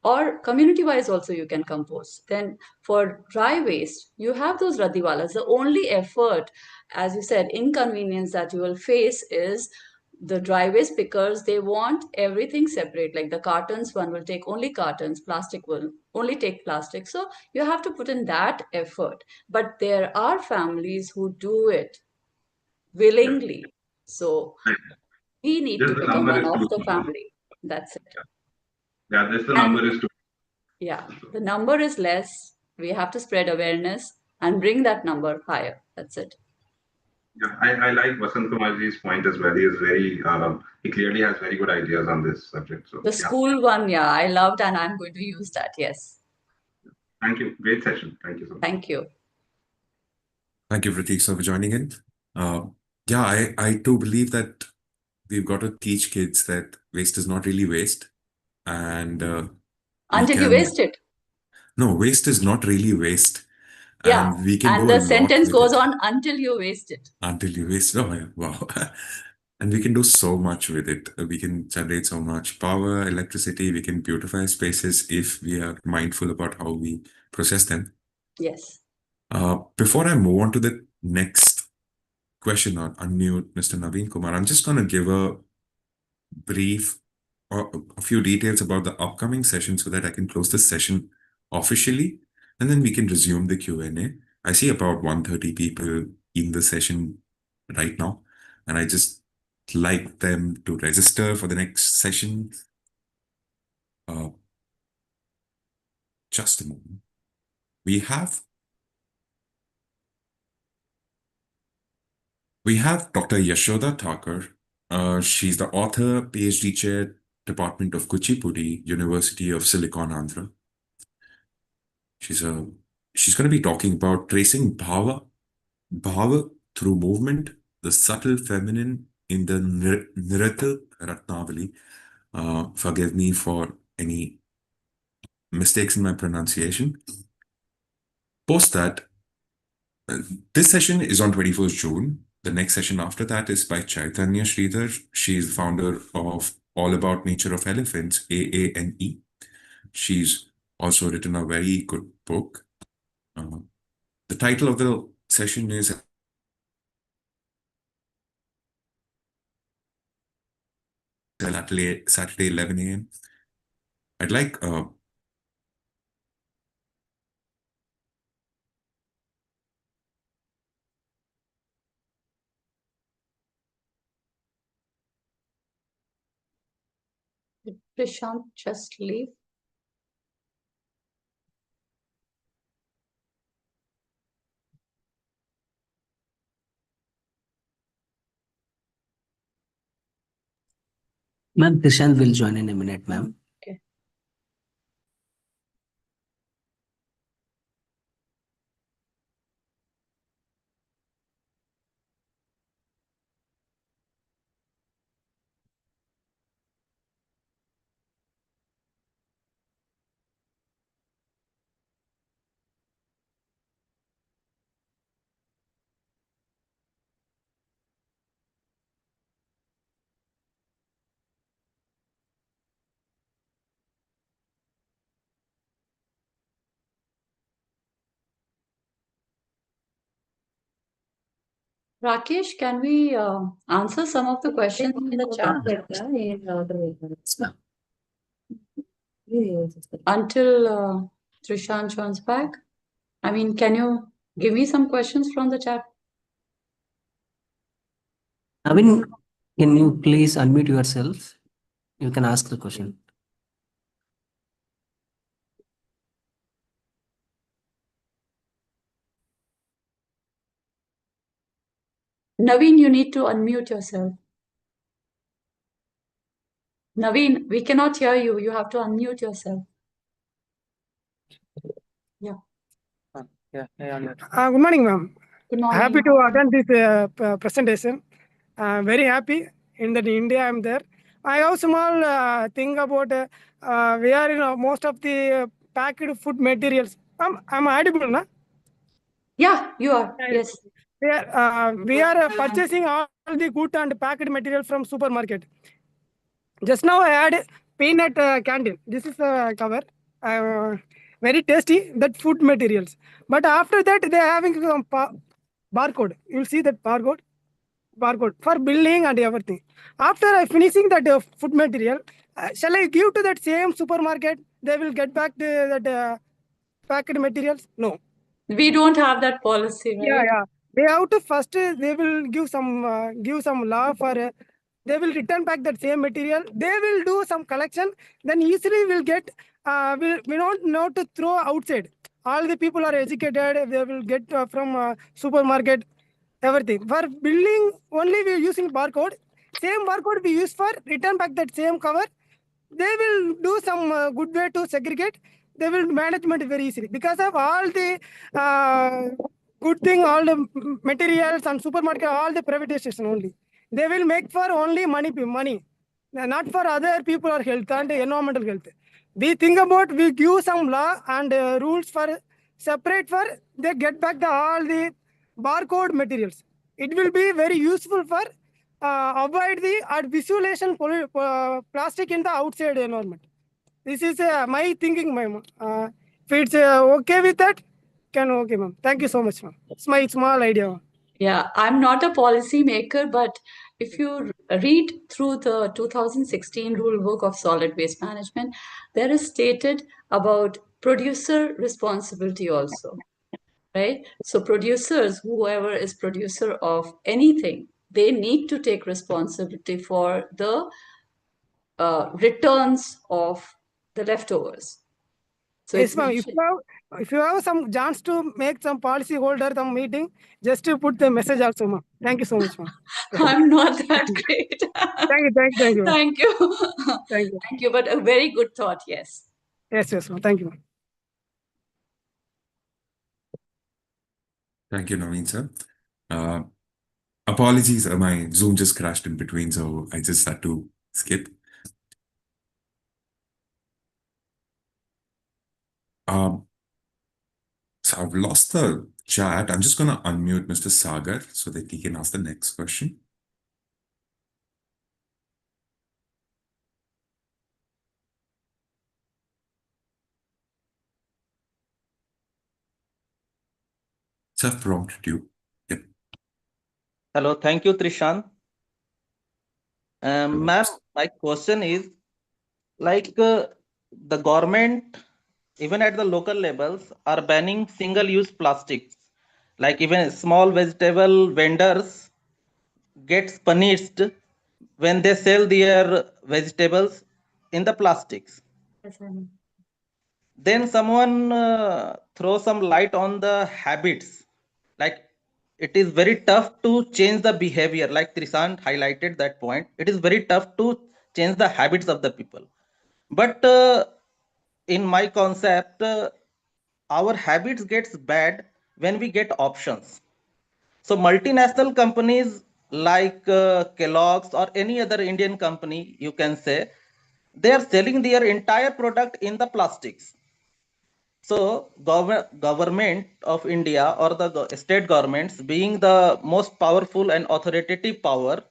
Or community-wise also you can compost. Then for dry waste, you have those radiwalas. The only effort, as you said, inconvenience that you will face is the dry waste, because they want everything separate. Like the cartons, one will take only cartons, plastic will only take plastic. So you have to put in that effort. But there are families who do it willingly. So we need Just to the become number one is of too the small. family. That's it. Yeah, this the And number is too. yeah, the number is less. We have to spread awareness and bring that number higher. That's it. Yeah, I like Vasant Kumarji's point as well. He is very he clearly has very good ideas on this subject. So The yeah, school one, yeah, I loved, and I'm going to use that. Yes. thank you. Great session. Thank you so much. Thank you. Thank you, Pratik, sir, for joining in. Yeah, I too believe that we've got to teach kids that waste is not really waste. And we Until you can, waste it. no, waste is not really waste. Yeah. And we can And do a the lot sentence with goes it on until you waste it. until you waste. Oh, yeah, wow. And we can do so much with it. We can generate so much power, electricity. We can beautify spaces if we are mindful about how we process them. Yes. Before I move on to the next question or unmute Mr. Naveen Kumar. I'm just going to give a brief or a few details about the upcoming session so that I can close this session officially, and then we can resume the Q&A. I see about 130 people in the session right now, and I just like them to register for the next session. Just a moment. We have Dr. Yashoda Thakur. She's the author, PhD chair, Department of Kuchipudi, University of Silicon Andhra. She's going to be talking about tracing bhava through movement, the subtle feminine in the Nritta Ratnavali. Forgive me for any mistakes in my pronunciation. Post that, this session is on 21st June. The next session after that is by Chaitanya Sridhar. She is the founder of All About Nature of Elephants, AANE. She's also written a very good book. The title of the session is Saturday 11 a.m. I'd like Did Prashant just leave? Ma'am, Prashant will join in a minute, ma'am. Okay. Rakesh, can we answer some of the questions in the chat? Until Trishant joins back? I mean, can you give me some questions from the chat? Naveen, can you please unmute yourself? You can ask the question. Naveen, you need to unmute yourself. Naveen, we cannot hear you. You have to unmute yourself. Yeah. Good morning, ma'am. Good morning. Happy to attend this presentation. Very happy in that India I'm there. I have small thing about we are in most of the packed food materials. I'm audible, na? Yeah, you are. Yes. We are purchasing all the good and packed material from supermarket. Just now I had peanut candy. This is a cover. Very tasty, that food materials. But after that, they are having some barcode. You'll see that barcode for billing and everything. After I finishing that food material, shall I give to that same supermarket? They will get back that packed materials? No. We don't have that policy, right? Yeah. They have to first. They will give some law for. They will return back that same material. They will do some collection. Then easily will get. We don't know to throw outside. All the people are educated. They will get from supermarket everything. For billing only we are using barcode. Same barcode we use for return back that same cover. They will do some good way to segregate. They will management very easily because of all the good thing, all the materials and supermarket, all the privatization only. They will make for only money, not for other people or health and environmental health. We think about we give some law and rules for separate for they get back all the barcode materials. It will be very useful for avoid the visualization plastic in the outside environment. This is my thinking, ma'am. If it's okay with that, can okay, ma'am. Thank you so much, ma'am. It's my small idea. Yeah, I'm not a policy maker, but if you read through the 2016 rule book of solid waste management, there is stated about producer responsibility also, right? So producers, whoever is producer of anything, they need to take responsibility for the returns of the leftovers. So Yes, it's ma'am. mentioned. If you have some chance to make some policy holder some meeting, just to put the message also, ma'am. Thank you so much, ma'am. I'm not that great. Thank you, ma'am. Thank you. Thank you. Thank you, but a very good thought, yes. Yes, ma'am. Thank you, ma'am. Thank you, Naveen sir. Uh, Apologies, my Zoom just crashed in between, so I just had to skip. Um, so I've lost the chat. I'm just going to unmute Mr. Sagar so that he can ask the next question. So I've prompted you. Yep. Hello, thank you, Trishan. Ma'am, my question is like the government, even at the local levels, are banning single-use plastics. Like even small vegetable vendors gets punished when they sell their vegetables in the plastics. Yes, I know. Then someone throw some light on the habits. Like it is very tough to change the behavior. Like Trishan highlighted that point. It is very tough to change the habits of the people. But in my concept, our habits gets bad when we get options. So multinational companies like Kellogg's or any other Indian company, you can say, they are selling their entire product in the plastics. So government of India or the state governments being the most powerful and authoritative power,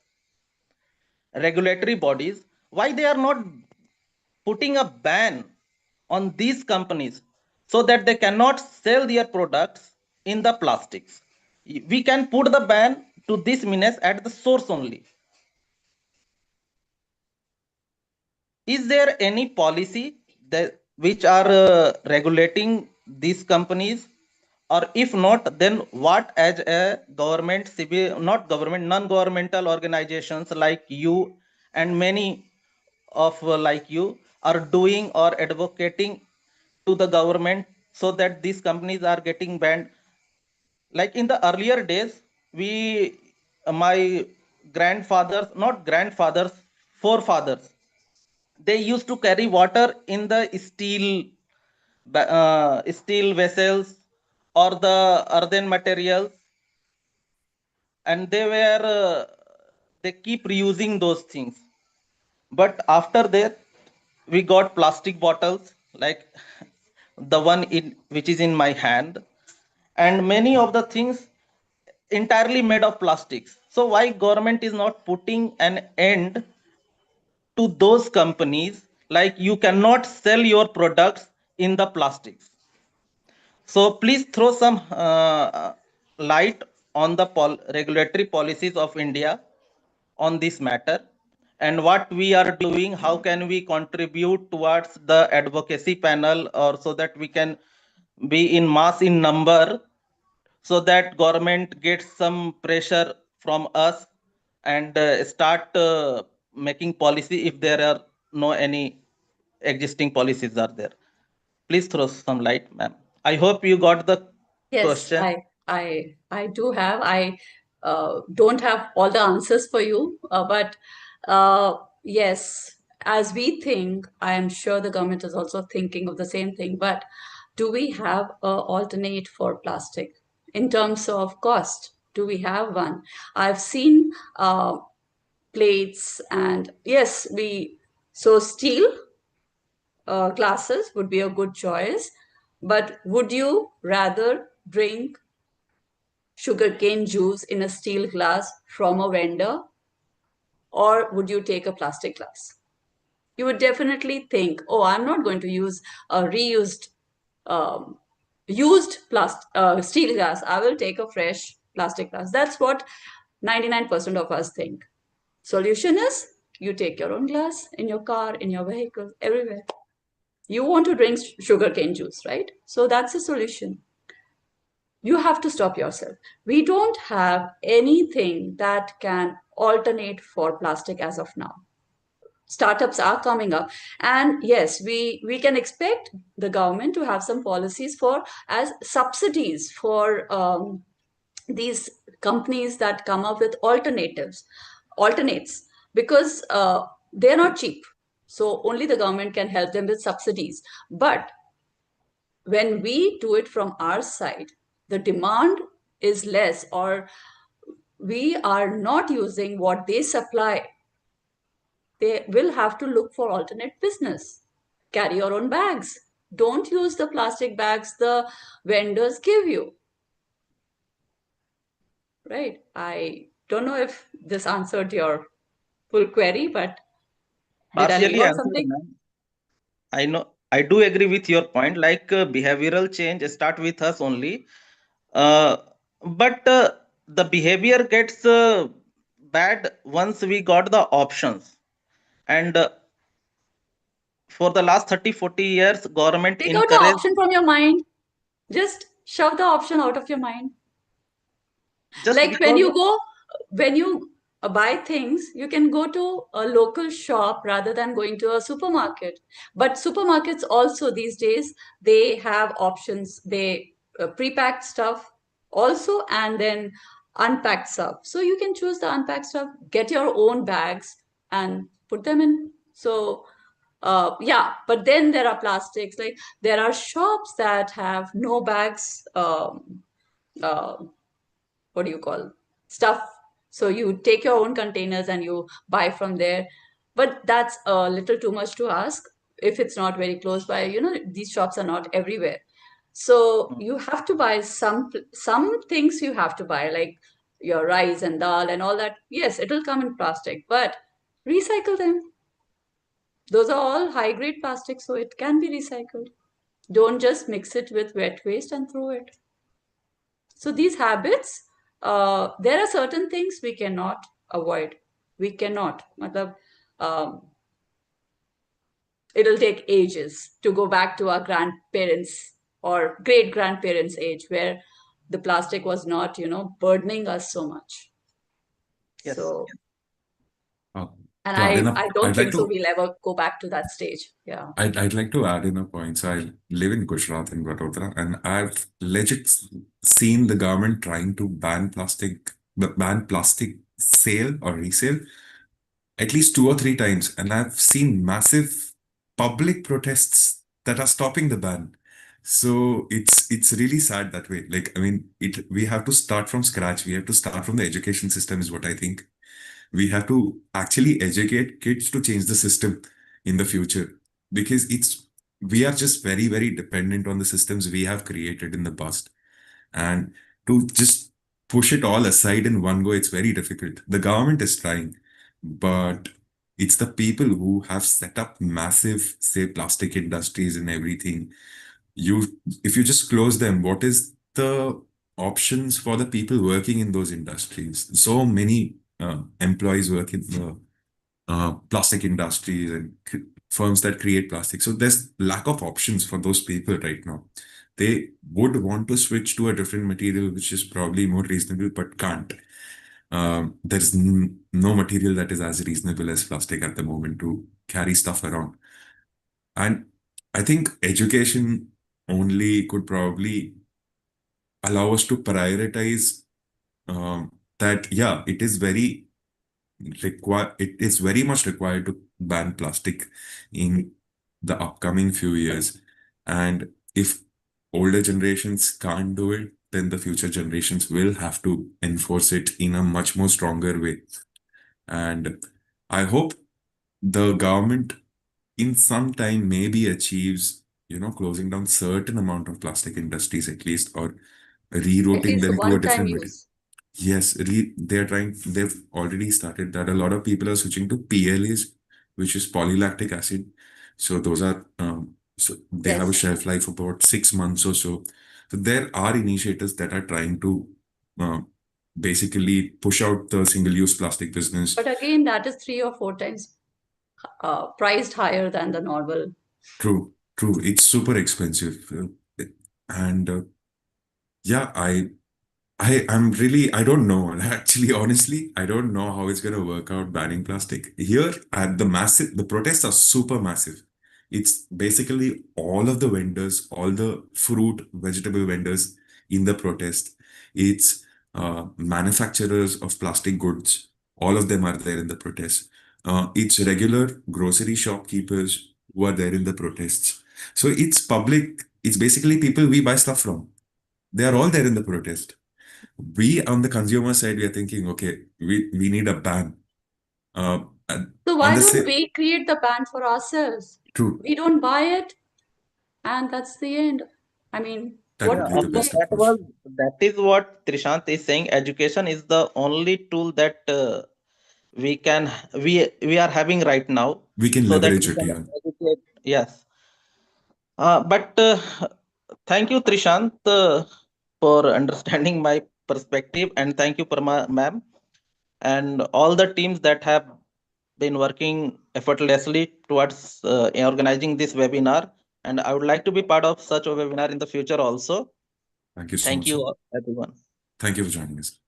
regulatory bodies, why they are not putting a ban on these companies so that they cannot sell their products in the plastics. We can put the ban to this menace at the source only. Is there any policy that which are regulating these companies, or if not, then what as a government, civil, not government, non-governmental organizations like you and many of like you are doing or advocating to the government so that these companies are getting banned? Like in the earlier days, we my grandfathers, not grandfathers, forefathers, they used to carry water in the steel vessels or the earthen materials, and they keep reusing those things. But after that, we got plastic bottles like the one in which is in my hand, and many of the things entirely made of plastics. So why government is not putting an end to those companies, like you cannot sell your products in the plastics? So please throw some light on the regulatory policies of India on this matter, and what we are doing, how can we contribute towards the advocacy panel, or so that we can be in mass in number, so that government gets some pressure from us and start making policy if there are no any existing policies are there. Please throw some light, ma'am. I hope you got the Yes, question. I do have. I don't have all the answers for you, but yes, as we think, I am sure the government is also thinking of the same thing. But do we have a alternate for plastic in terms of cost? Do we have one? I've seen plates, and yes, so steel glasses would be a good choice. But would you rather drink sugarcane juice in a steel glass from a vendor, or would you take a plastic glass? You would definitely think, oh, I'm not going to use a reused, used steel glass. I will take a fresh plastic glass. That's what 99% of us think. Solution is you take your own glass in your car, in your vehicle, everywhere. You want to drink sugarcane juice, right? So that's the solution. You have to stop yourself. We don't have anything that can alternate for plastic as of now. Startups are coming up, and yes, we can expect the government to have some policies for as subsidies for these companies that come up with alternates, because they're not cheap, so only the government can help them with subsidies. But when we do it from our side, the demand is less, or we are not using what they supply, they will have to look for alternate business. Carry your own bags. Don't use the plastic bags the vendors give you. Right? I don't know if this answered your full query, but did I leave Partially out answered, something? ma'am. I know, I do agree with your point. Like behavioral change start with us only, uh, but the behavior gets bad once we got the options. And for the last 30-40 years, government Take out the encouraged. option from your mind. Just shove the option out of your mind. Just Like when because you go, when you buy things, you can go to a local shop rather than going to a supermarket. But supermarkets also these days, they have options. They pre-packed stuff also, and then unpacked stuff. So you can choose the unpacked stuff, get your own bags and put them in. So yeah, but then there are plastics. Like there are shops that have no bags. Uh, what do you call stuff, so you take your own containers and you buy from there. But that's a little too much to ask if it's not very close by. These shops are not everywhere, so you have to buy some things. You have to buy like your rice and dal and all that. Yes, it'll come in plastic, but recycle them. Those are all high grade plastic, so it can be recycled. Don't just mix it with wet waste and throw it. So these habits, there are certain things we cannot avoid. We cannot. Matlab, it'll take ages to go back to our grandparents or great grandparents' age, where the plastic was not, burdening us so much. Yes. So, Uh, and to add in I don't I'd like think so to we'll ever go back to that stage. Yeah. I'd like to add in a point. So I live in Gujarat in Vadodara, and I've legit seen the government trying to ban plastic sale or resale at least 2 or 3 times, and I've seen massive public protests that are stopping the ban. So it's really sad that way. Like, I mean, we have to start from scratch. We have to start from the education system, is what I think. We have to actually educate kids to change the system in the future, because we are just very, very dependent on the systems we have created in the past. And to just push it all aside in one go, it's very difficult. The government is trying, but it's the people who have set up massive, say, plastic industries and everything. If you just close them, what is the options for the people working in those industries? So many employees work in the plastic industries and firms that create plastic. So there's lack of options for those people right now. They would want to switch to a different material, which is probably more reasonable, but can't. There's no material that is as reasonable as plastic at the moment to carry stuff around. And I think education only could probably allow us to prioritize that, yeah, it is very much required to ban plastic in the upcoming few years. And if older generations can't do it, then the future generations will have to enforce it in a much more stronger way. And I hope the government in some time maybe achieves, closing down certain amount of plastic industries at least, or At rerouting least the them to a one time different material. use. Yes, they've already started that. A lot of people are switching to PLAs, which is polylactic acid. So so they have a Yes. shelf life of about 6 months or so. So there are initiatives that are trying to basically push out the single-use plastic business. But again, that is 3 or 4 times priced higher than the normal. True, true. It's super expensive. And yeah, I don't know. Actually, honestly, I don't know how it's going to work out banning plastic. Here, at the protests are super massive. It's basically all of the vendors, all the fruit, vegetable vendors in the protest. It's manufacturers of plastic goods. All of them are there in the protest. It's regular grocery shopkeepers who are there in the protests. So it's public, it's basically people we buy stuff from. They are all there in the protest. We on the consumer side, we are thinking, okay, we need a ban. So On why the don't same, we create the ban for ourselves? true, We don't buy it, and that's the end. I mean, that what would Yeah, be the can also they? best approach. that is what Trishant is saying. Education is the only tool that we are having right now, We can so that leverage we it, can yeah. educate. Yes. But thank you, Trishant, for understanding my perspective, and thank you, Parma ma'am, and all the teams that have been working effortlessly towards organizing this webinar. And I would like to be part of such a webinar in the future also. Thank you so Thank much, sir. you, everyone. Thank you for joining us.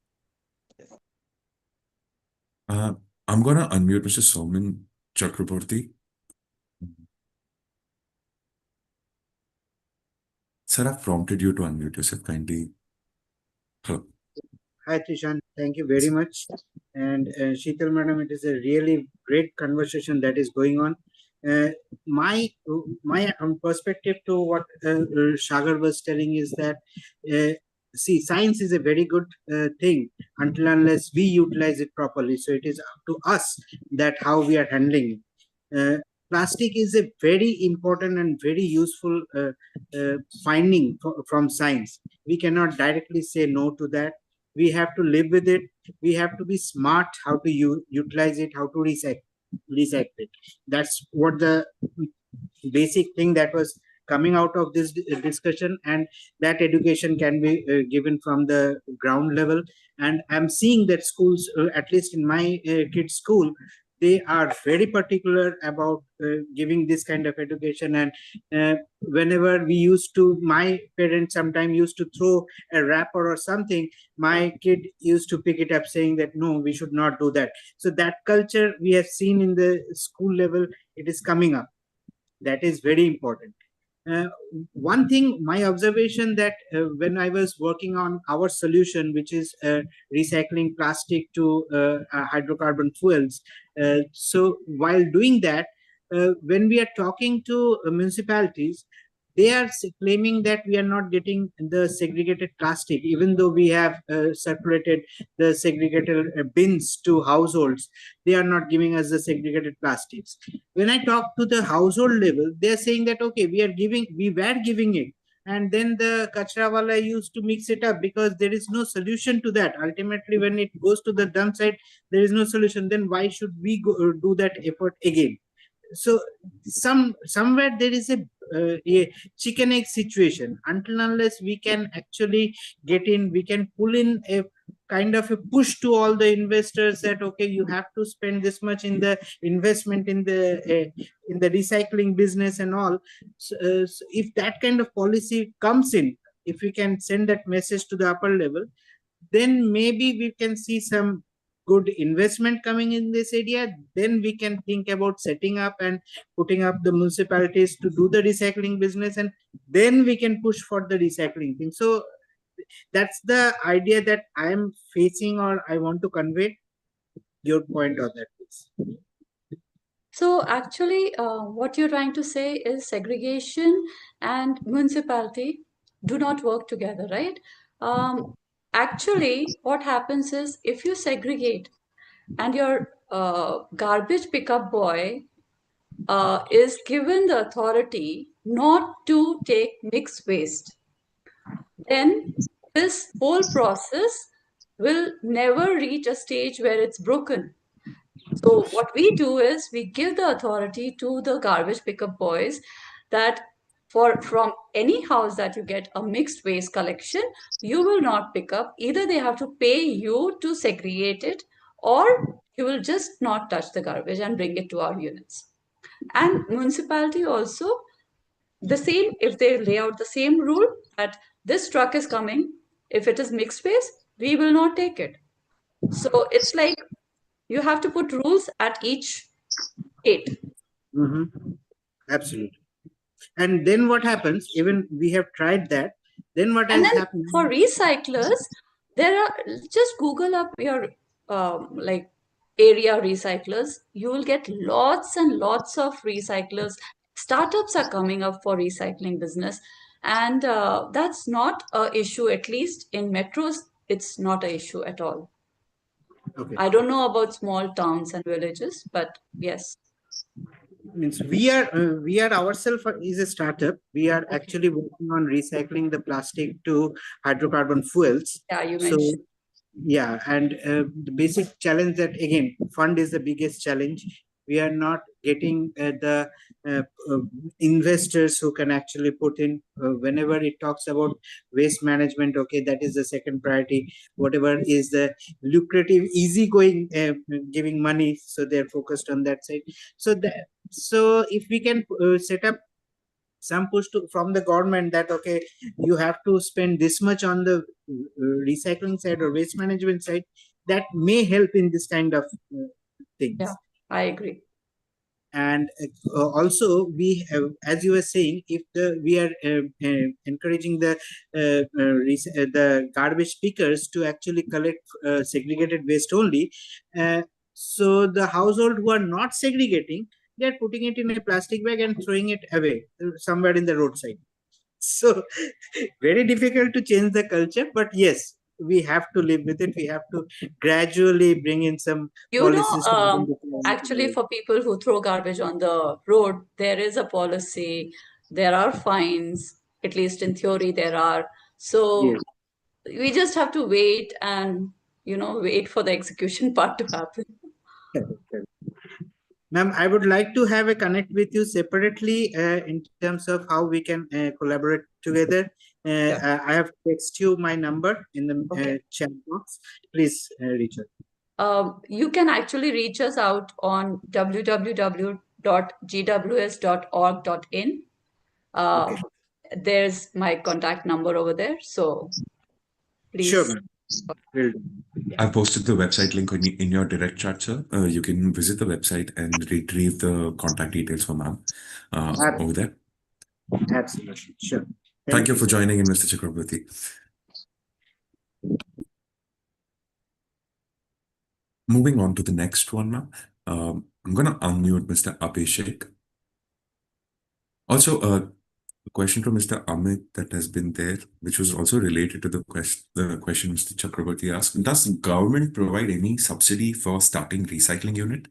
Uh, I'm gonna unmute Mr. Soman Chakraborty. Sir, I've prompted you to unmute yourself kindly. Hello. Hi, Trishan. Thank you very much. And Sheetal Madam, it is a really great conversation that is going on. Uh, my perspective to what Sagar was telling is that, see, science is a very good thing until unless we utilize it properly. So it is up to us that how we are handling it. Plastic is a very important and very useful finding from science. We cannot directly say no to that. We have to live with it. We have to be smart how to utilize it, how to recycle it. That's what the basic thing that was coming out of this discussion, and that education can be given from the ground level. And I'm seeing that schools, at least in my kids school, they are very particular about giving this kind of education. And whenever we used to, my parents sometimes used to throw a wrapper or something, my kid used to pick it up saying that no, we should not do that. So that culture we have seen in the school level, it is coming up. That is very important. uh, One thing, my observation that when I was working on our solution, which is recycling plastic to hydrocarbon fuels, so while doing that, when we are talking to municipalities, they are claiming that we are not getting the segregated plastic, even though we have circulated the segregated bins to households. They are not giving us the segregated plastics. When I talk to the household level, they are saying that okay, we were giving it, and then the kachra wala used to mix it up because there is no solution to that. Ultimately, when it goes to the dump site, there is no solution. Then why should we do that effort again? So somewhere there is a chicken egg situation. Until unless we can actually get in, we can pull in a kind of a push to all the investors that okay, you have to spend this much in the investment in the recycling business and all. So if that kind of policy comes in, if we can send that message to the upper level, then maybe we can see some good investment coming in this area. Then we can think about setting up and putting up the municipalities to do the recycling business, and then we can push for the recycling thing. So that's the idea that I am facing, or I want to convey. Your point on that, please. So actually, what you're trying to say is segregation and municipality do not work together, right? Actually, what happens is if you segregate and your garbage pickup boy is given the authority not to take mixed waste, then this whole process will never reach a stage where it's broken. So what we do is we give the authority to the garbage pickup boys that from any house that you get a mixed waste collection, you will not pick up. Either they have to pay you to segregate it, or you will just not touch the garbage and bring it to our units. And municipality also, the same, if they lay out the same rule that this truck is coming, if it is mixed waste, we will not take it. So it's like you have to put rules at each gate. Absolutely. And then what happens? Even we have tried that. Then what And has then happened? for recyclers, there are, just Google up your like area recyclers. You will get lots and lots of recyclers. Startups are coming up for recycling business, and that's not a issue. At least in metros, it's not an issue at all. Okay. I don't know about small towns and villages, but yes. Means we are ourselves is a startup. We are actually working on recycling the plastic to hydrocarbon fuels. Yeah, you So mentioned. yeah, and the basic challenge that again fund is the biggest challenge. We are not getting the uh, uh, investors who can actually put in whenever it talks about waste management. Okay, that is the second priority. Whatever is the lucrative, easygoing, giving money, so they're focused on that side. So if we can set up some push from the government that okay, you have to spend this much on the recycling side or waste management side, that may help in this kind of things. Yeah, I agree. And also we have, as you were saying, if we are encouraging the garbage pickers to actually collect segregated waste only, so the household who are not segregating, they are putting it in a plastic bag and throwing it away somewhere in the roadside. So very difficult to change the culture, but yes, we have to live with it. We have to gradually bring in some policies. Actually, for people who throw garbage on the road, there is a policy, there are fines, at least in theory, there are. So Yes. we just have to wait and, wait for the execution part to happen. Ma'am, I would like to have a connect with you separately in terms of how we can collaborate together. I have text you my number in the chat box. Please reach out. You can actually reach us out on www.gws.org.in. There's my contact number over there. So please. Sure, ma'am. Will do. I've posted the website link in your direct chat, sir. You can visit the website and retrieve the contact details for ma'am over there. Absolutely. Sure. Thank you for joining in, Mr. Chakraborty. Moving on to the next one now. I'm going to unmute Mr. Abhishek. Also, a question from Mr. Amit that has been there, which was also related to the question Mr. Chakraborty asked. Does the government provide any subsidy for starting recycling unit?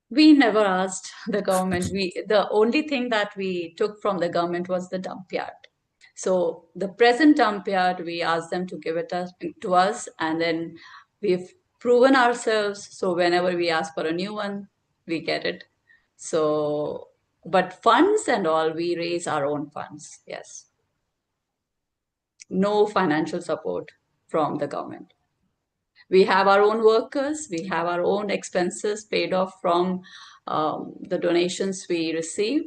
We never asked the government. The only thing that we took from the government was the dump yard. So the present dump yard, we asked them to give it to us, and then we've proven ourselves. So whenever we ask for a new one, we get it. So, but funds and all, we raise our own funds. Yes. No financial support from the government. We have our own workers, we have our own expenses paid off from the donations we receive.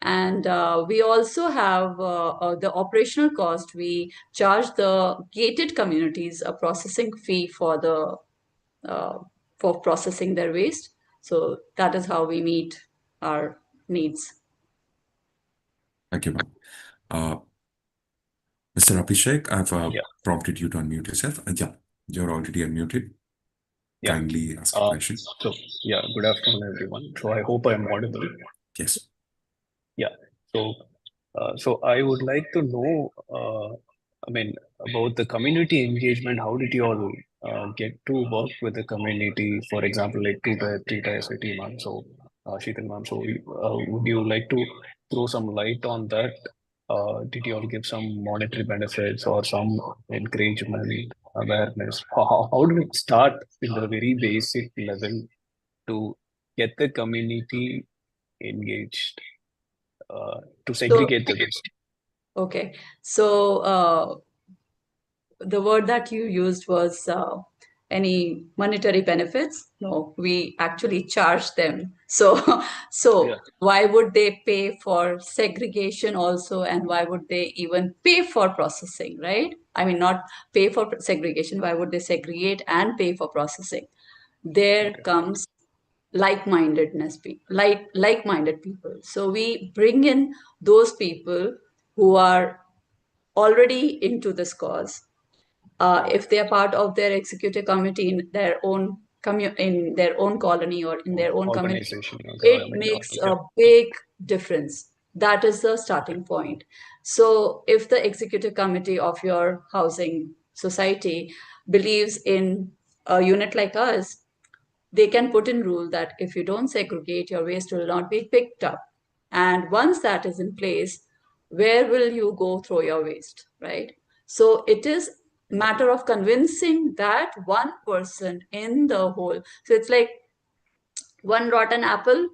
And we also have the operational cost. We charge the gated communities a processing fee for processing their waste. So that is how we meet our needs. Thank you, ma'am. Mr. Abhishek, I've prompted you to unmute yourself. Yeah, you're already unmuted. Kindly ask a question. So, good afternoon, everyone. So, I hope I'm audible. Yes. Yeah. So I would like to know, about the community engagement. How did you all get to work with the community? For example, like three-tier city, ma'am. So, Sheetal, ma'am. So, would you like to throw some light on that? Did you all give some monetary benefits or some encouragement, awareness? How do we start in the very basic level to get the community engaged to segregate the waste? Okay, so the word that you used was any monetary benefits. No, we actually charge them. So Yeah. why would they pay for segregation also, and why would they even pay for processing, right? I mean, not pay for segregation. Why would they segregate and pay for processing? There Okay. comes like-minded people. So we bring in those people who are already into this cause. If they are part of their executive committee in their own in their own colony or in their own community, Organization. Okay. it makes a big difference. That is the starting point. So if the executive committee of your housing society believes in a unit like us, they can put in rule that if you don't segregate, your waste will not be picked up. And once that is in place, where will you go throw your waste, right? So it is matter of convincing that one person in the whole. So it's like one rotten apple.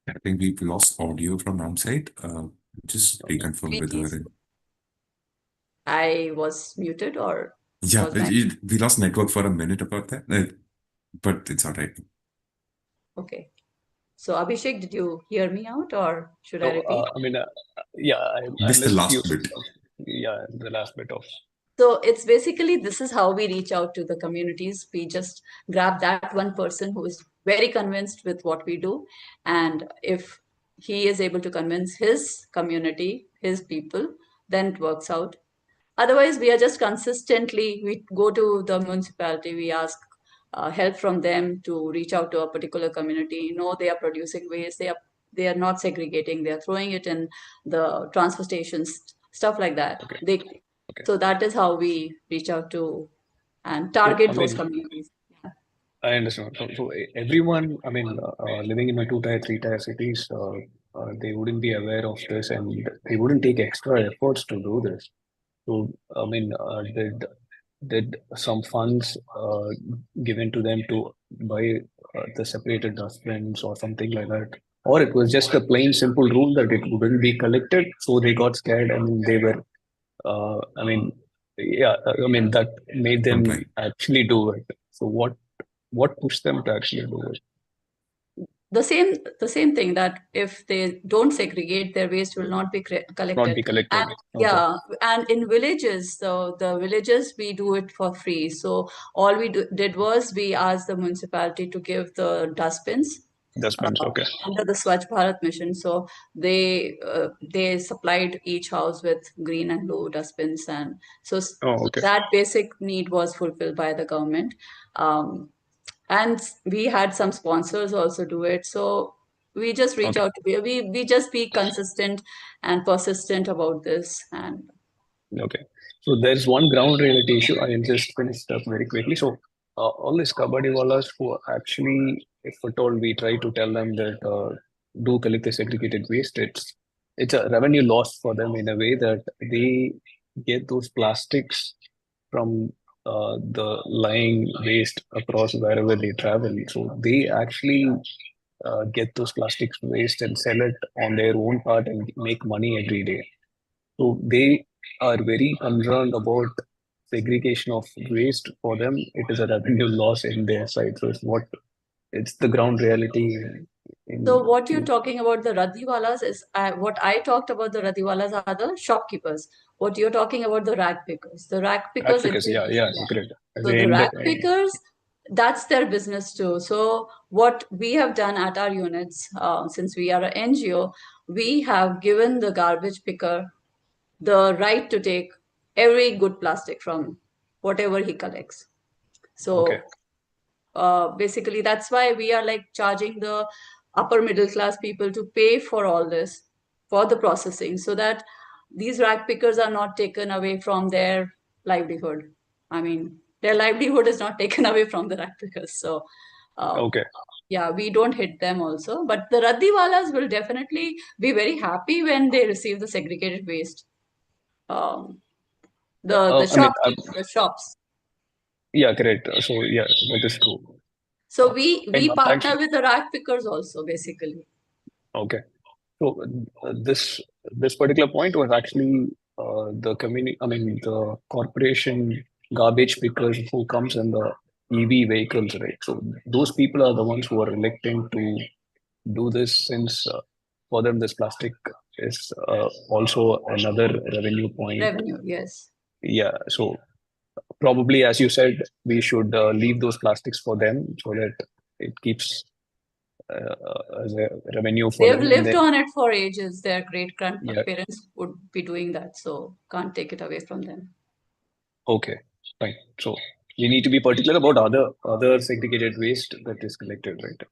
I think we've lost audio from outside. Just reconfirm with her. I was muted, or Yeah, was my... we lost network for a minute about that, but it's all right. Okay. So Abhishek, did you hear me out, or should I So, repeat? I mean, yeah, I Just the missed last bit. Yeah, the last bit of. So it's basically, this is how we reach out to the communities. We just grab that one person who is very convinced with what we do. And if he is able to convince his community, his people, then it works out. Otherwise, we are just consistently, we go to the municipality, we ask help from them to reach out to a particular community. They are producing waste, they are not segregating, they are throwing it in the transfer stations, stuff like that. Okay. So that is how we reach out to and So, target I those mean, communities. I understand. So everyone, I mean, living in a 2-tier, 3-tier cities, they wouldn't be aware of this, and they wouldn't take extra efforts to do this. So, I mean, did some funds given to them to buy the separated dustbins or something like that? Or it was just a plain simple rule that it wouldn't be collected, so they got scared and they were, I mean, yeah, I mean, that made them Comply. actually do it. So what pushed them to actually do it? The same thing, that if they don't segregate, their waste will not be collected. Not be collected. And Okay. yeah, and in villages, so the villages, we do it for free. So all we did was we asked the municipality to give the dustbins Dustbins, okay. under the Swachh Bharat mission. So they supplied each house with green and blue dustbins, and so okay. that basic need was fulfilled by the government. And we had some sponsors also do it. So we just reach out to we just be consistent and persistent about this. And okay, so there's one ground reality issue. I will just finish up very quickly. So all these kabaddi wallahs who actually, if at all we try to tell them that do collect the segregated waste, it's a revenue loss for them in a way that they get those plastics from the lying waste across wherever they travel. So they actually get those plastics waste and sell it on their own part and make money every day. So they are very concerned about segregation of waste. For them, it is a revenue loss in their side. So it's the ground reality. so what you're talking about, the Radhiwalas, is what I talked about. The Radhiwalas are the shopkeepers. What you're talking about, the rag pickers. The rag pickers, yeah, great. So the rag pickers, that's their business too. So what we have done at our units, since we are an NGO, we have given the garbage picker the right to take every good plastic from whatever he collects. So basically, that's why we are like charging the upper middle class people to pay for all this, for the processing, so that these rag pickers are not taken away from their livelihood. I mean, their livelihood is not taken away from the rag pickers. So yeah, we don't hit them also. But the Raddiwalas will definitely be very happy when they receive the segregated waste. The shops. Yeah, correct. So yeah, that is true. So we Fine, ma'am. Thanks. partner with the rag pickers also, basically. Okay. So this particular point was actually the community. I mean, the corporation garbage pickers who comes in the EV vehicles, right? So those people are the ones who are reluctant to do this, since for them this plastic is also another revenue point. Revenue, yes. Yeah. So probably, as you said, we should leave those plastics for them so that it keeps as a revenue for They've them, and lived then on it for ages. Their great yeah. grandparents would be doing that, so can't take it away from them. Okay, fine. So we need to be particular about other segregated waste that is collected, right?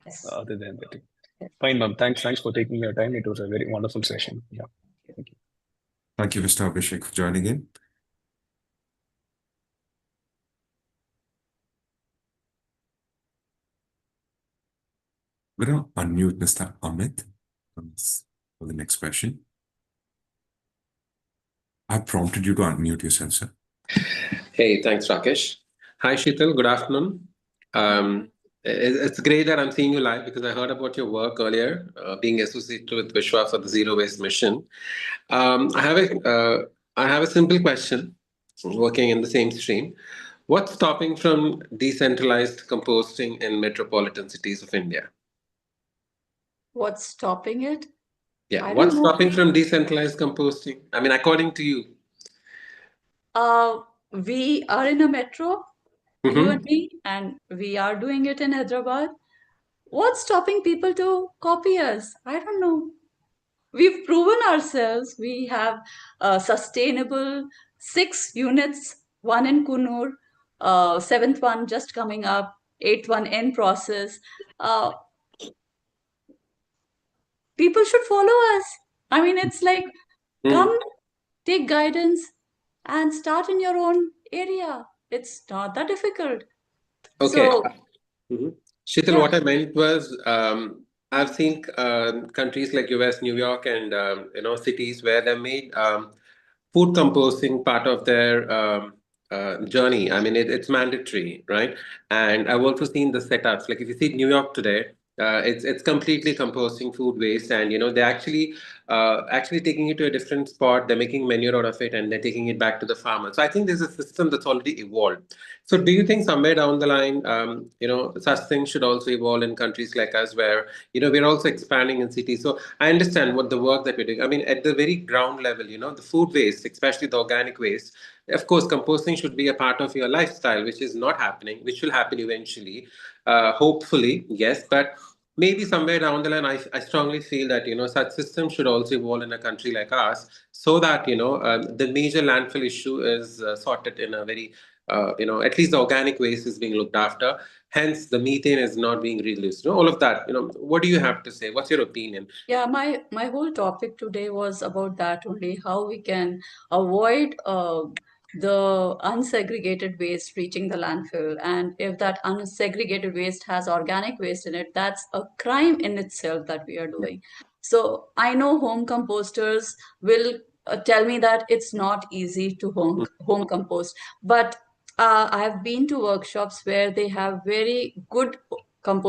Yes. Other than that. Yes. Fine, ma'am. Thanks for taking your time. It was a very wonderful session. Yeah. Thank you. Thank you, Mr. Abhishek, for joining in. We're going to unmute Mr. Amit for the next question. I prompted you to unmute yourself, sir. Hey, thanks, Rakesh. Hi, Sheetal. Good afternoon. It's great that I'm seeing you live because I heard about your work earlier, being associated with Vishwa for the Zero Waste Mission. I have a simple question, working in the same stream. What's stopping from decentralized composting in metropolitan cities of India? What's stopping it? Yeah, I what's don't know. stopping from decentralized composting? I mean, according to you. We are in a metro, you and me, and we are doing it in Hyderabad. What's stopping people to copy us? I don't know. We've proven ourselves. We have sustainable 6 units, one in Kunur, seventh one just coming up, eighth one in process. People should follow us. I mean, it's like, come take guidance and start in your own area. It's not that difficult. Okay. So, Sheetal, yeah. what I meant was, I've seen countries like US, New York, and cities where they made food composting part of their journey. I mean, it's mandatory, right? And I've also seen the setups. Like if you see New York today, it's completely composting food waste, and they're actually taking it to a different spot. They're making manure out of it, and they're taking it back to the farmer. So I think there's a system that's already evolved. So do you think somewhere down the line, such things should also evolve in countries like us, where we're also expanding in cities? So I understand what the work that we're doing. I mean, at the very ground level, the food waste, especially the organic waste. Of course, composting should be a part of your lifestyle, which is not happening, which will happen eventually, hopefully, yes. But maybe somewhere down the line, I strongly feel that such systems should also evolve in a country like ours, so that the major landfill issue is sorted in a very at least the organic waste is being looked after. Hence, the methane is not being released. All of that. What do you have to say? What's your opinion? Yeah, my whole topic today was about that only, how we can avoid the unsegregated waste reaching the landfill. And if that unsegregated waste has organic waste in it, that's a crime in itself that we are doing. So I know home composters will tell me that it's not easy to home compost, but I have been to workshops where they have very good home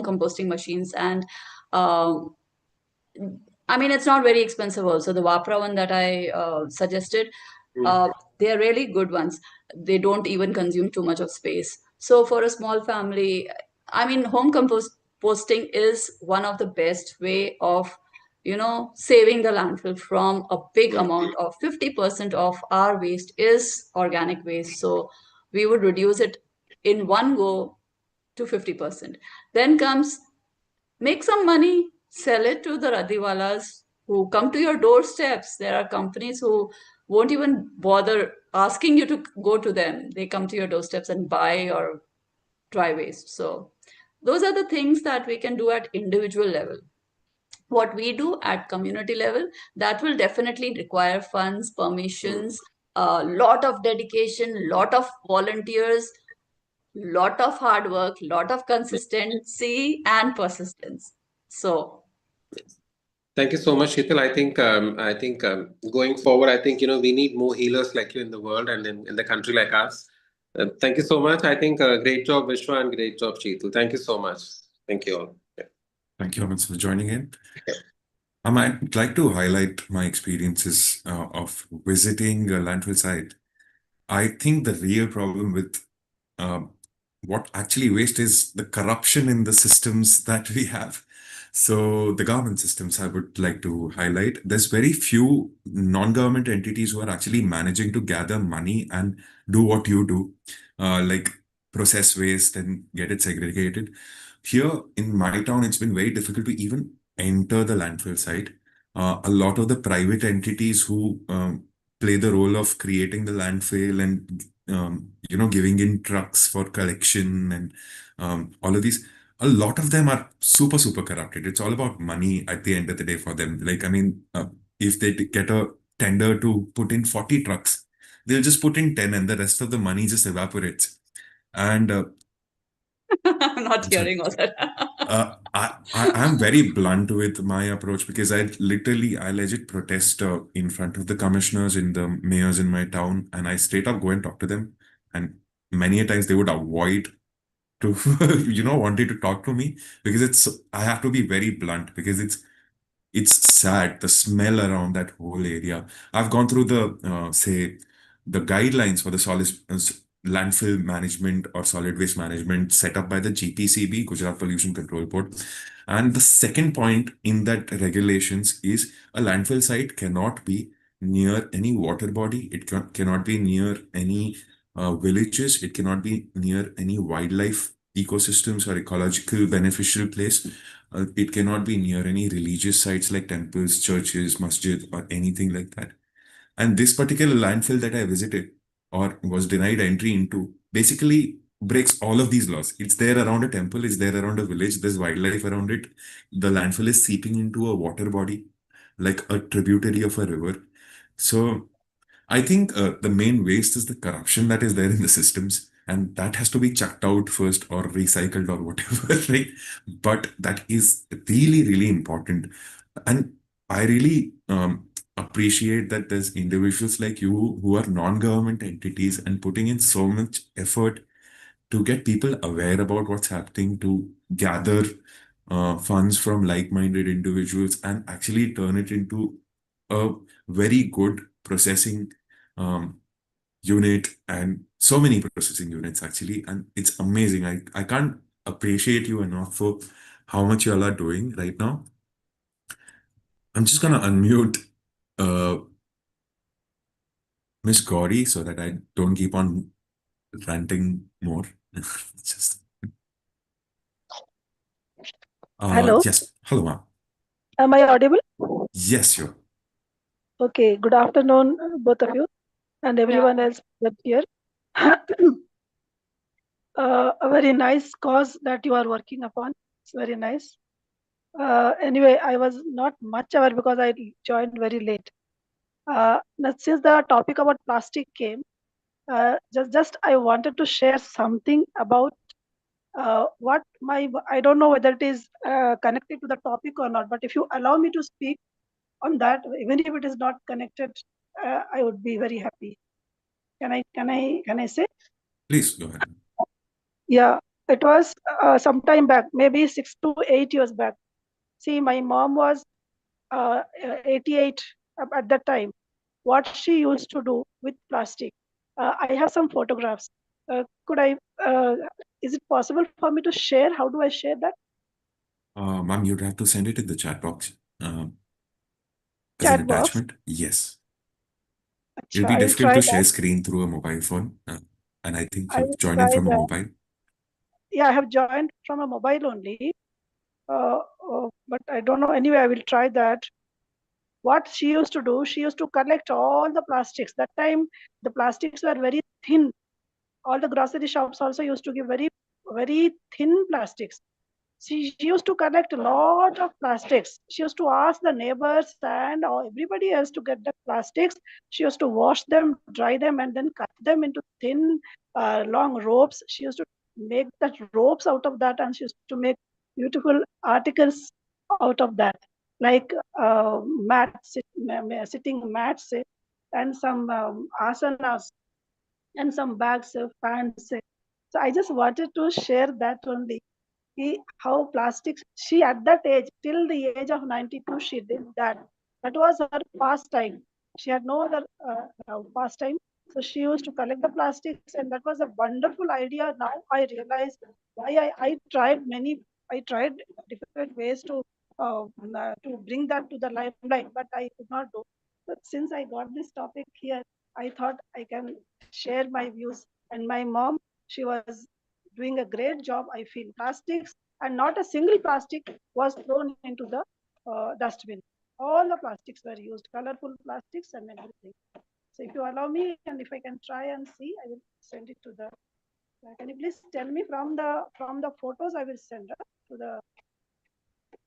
composting machines, and I mean, it's not very expensive also. The Vapra one that I suggested, they're really good ones. They don't even consume too much of space. So for a small family, I mean, posting is one of the best way of, saving the landfill from a big amount of 50% of our waste is organic waste. So we would reduce it in one go to 50%. Then comes make some money, sell it to the radiwalas who come to your doorsteps. There are companies who won't even bother asking you to go to them. They come to your doorsteps and buy your dry waste. So those are the things that we can do at individual level. What we do at community level, that will definitely require funds, permissions, a lot of dedication, lot of volunteers, lot of hard work, lot of consistency and persistence. So Thank you so much, Sheetal. I think going forward, I think we need more healers like you in the world and in the country like us. Thank you so much. I think great job, Vishwa, and great job, Sheetal. Thank you so much. Thank you all. Yeah. Thank you, Amit, for joining in. I might like to highlight my experiences of visiting a landfill site. I think the real problem with um, what actually waste is the corruption in the systems that we have. So the government systems, I would like to highlight. There's very few non-government entities who are actually managing to gather money and do what you do, like process waste and get it segregated. Here in my town, it's been very difficult to even enter the landfill site. A lot of the private entities who play the role of creating the landfill and giving in trucks for collection and all of these. A lot of them are super, super corrupted. It's all about money at the end of the day for them. Like, I mean, if they get a tender to put in 40 trucks, they'll just put in 10 and the rest of the money just evaporates. And I'm not I'm sorry. hearing all that. I'm very blunt with my approach because I legit protest in front of the commissioners and the mayors in my town, and I straight up go and talk to them. And many a times they would avoid to, wanting to talk to me because I have to be very blunt because it's sad, the smell around that whole area. I've gone through the guidelines for the landfill management or solid waste management set up by the GPCB, Gujarat Pollution Control Board. And the second point in that regulations is a landfill site cannot be near any water body. It cannot be near any villages. It cannot be near any wildlife ecosystems or ecological beneficial place. It cannot be near any religious sites like temples, churches, masjid, or anything like that. And this particular landfill that I visited or was denied entry into basically breaks all of these laws. It's there around a temple, it's there around a village, there's wildlife around it. The landfill is seeping into a water body, like a tributary of a river. So I think the main waste is the corruption that is there in the systems, and that has to be chucked out first or recycled or whatever, right? But that is really, really important. And I really appreciate that there's individuals like you who are non-government entities and putting in so much effort to get people aware about what's happening, to gather funds from like-minded individuals and actually turn it into a very good processing um, unit and so many processing units actually. And it's amazing. I can't appreciate you enough for how much you all are doing right now. I'm just gonna unmute uh, Miss Gauri so that I don't keep on ranting more. Just Hello, yes. Hello, ma'am. am I audible? Yes, sure. Okay, good afternoon, both of you and everyone else present here. A very nice cause that you are working upon. It's very nice. Anyway, I was not much aware because I joined very late. Now since the topic about plastic came, just I wanted to share something about what I don't know whether it is connected to the topic or not, but if you allow me to speak on that, even if it is not connected, I would be very happy. Can I say? Please go ahead. Yeah, it was some time back, maybe 6 to 8 years back. See, my mom was 88 at that time. What she used to do with plastic, I have some photographs. Could I? Is it possible for me to share? How do I share that? Ma'am, you'd have to send it in the chat box as an Chat box. attachment. Yes. It'll Achha, be I will difficult try to that. share screen through a mobile phone. And I think I you've will joined in try from a that. mobile. Yeah, I have joined from a mobile only. But I don't know. Anyway, I will try that. What she used to do, she used to collect all the plastics. That time, the plastics were very thin. All the grocery shops also used to give very, very thin plastics. She used to collect a lot of plastics. She used to ask the neighbors and everybody else to get the plastics. She used to wash them, dry them, and then cut them into thin, long ropes. She used to make that ropes out of that, and she used to make beautiful articles out of that, like mats, sitting mats, and some asanas. and some bags, pants. So I just wanted to share that only. How plastics, she at that age, till the age of 92, she did that. That was her pastime. She had no other pastime. So she used to collect the plastics, and that was a wonderful idea. Now I realize why I tried different ways to bring that to the limelight, but I could not do. But since I got this topic here, I thought I can share my views. And my mom, she was doing a great job. I feel plastics, and not a single plastic was thrown into the dustbin. All the plastics were used, colorful plastics and everything. So if you allow me, and if I can try and see, I will send it to the. Can you please tell me from the photos? I will send to the.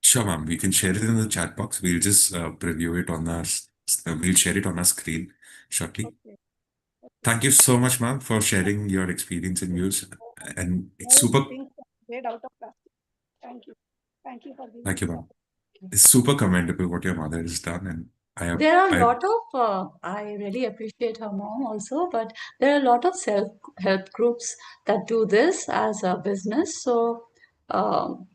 Sure, ma'am. We can share it in the chat box. We'll just preview it on our, we'll share it on our screen shortly. Okay. Thank you so much, ma'am, for sharing your experience and views. And it's More super, things made out of plastic. Thank you. Thank you for giving thank you, this ma'am. opportunity. It's super commendable what your mother has done. And There are a I lot of, I really appreciate her mom also, but there are a lot of self-help groups that do this as a business. So um,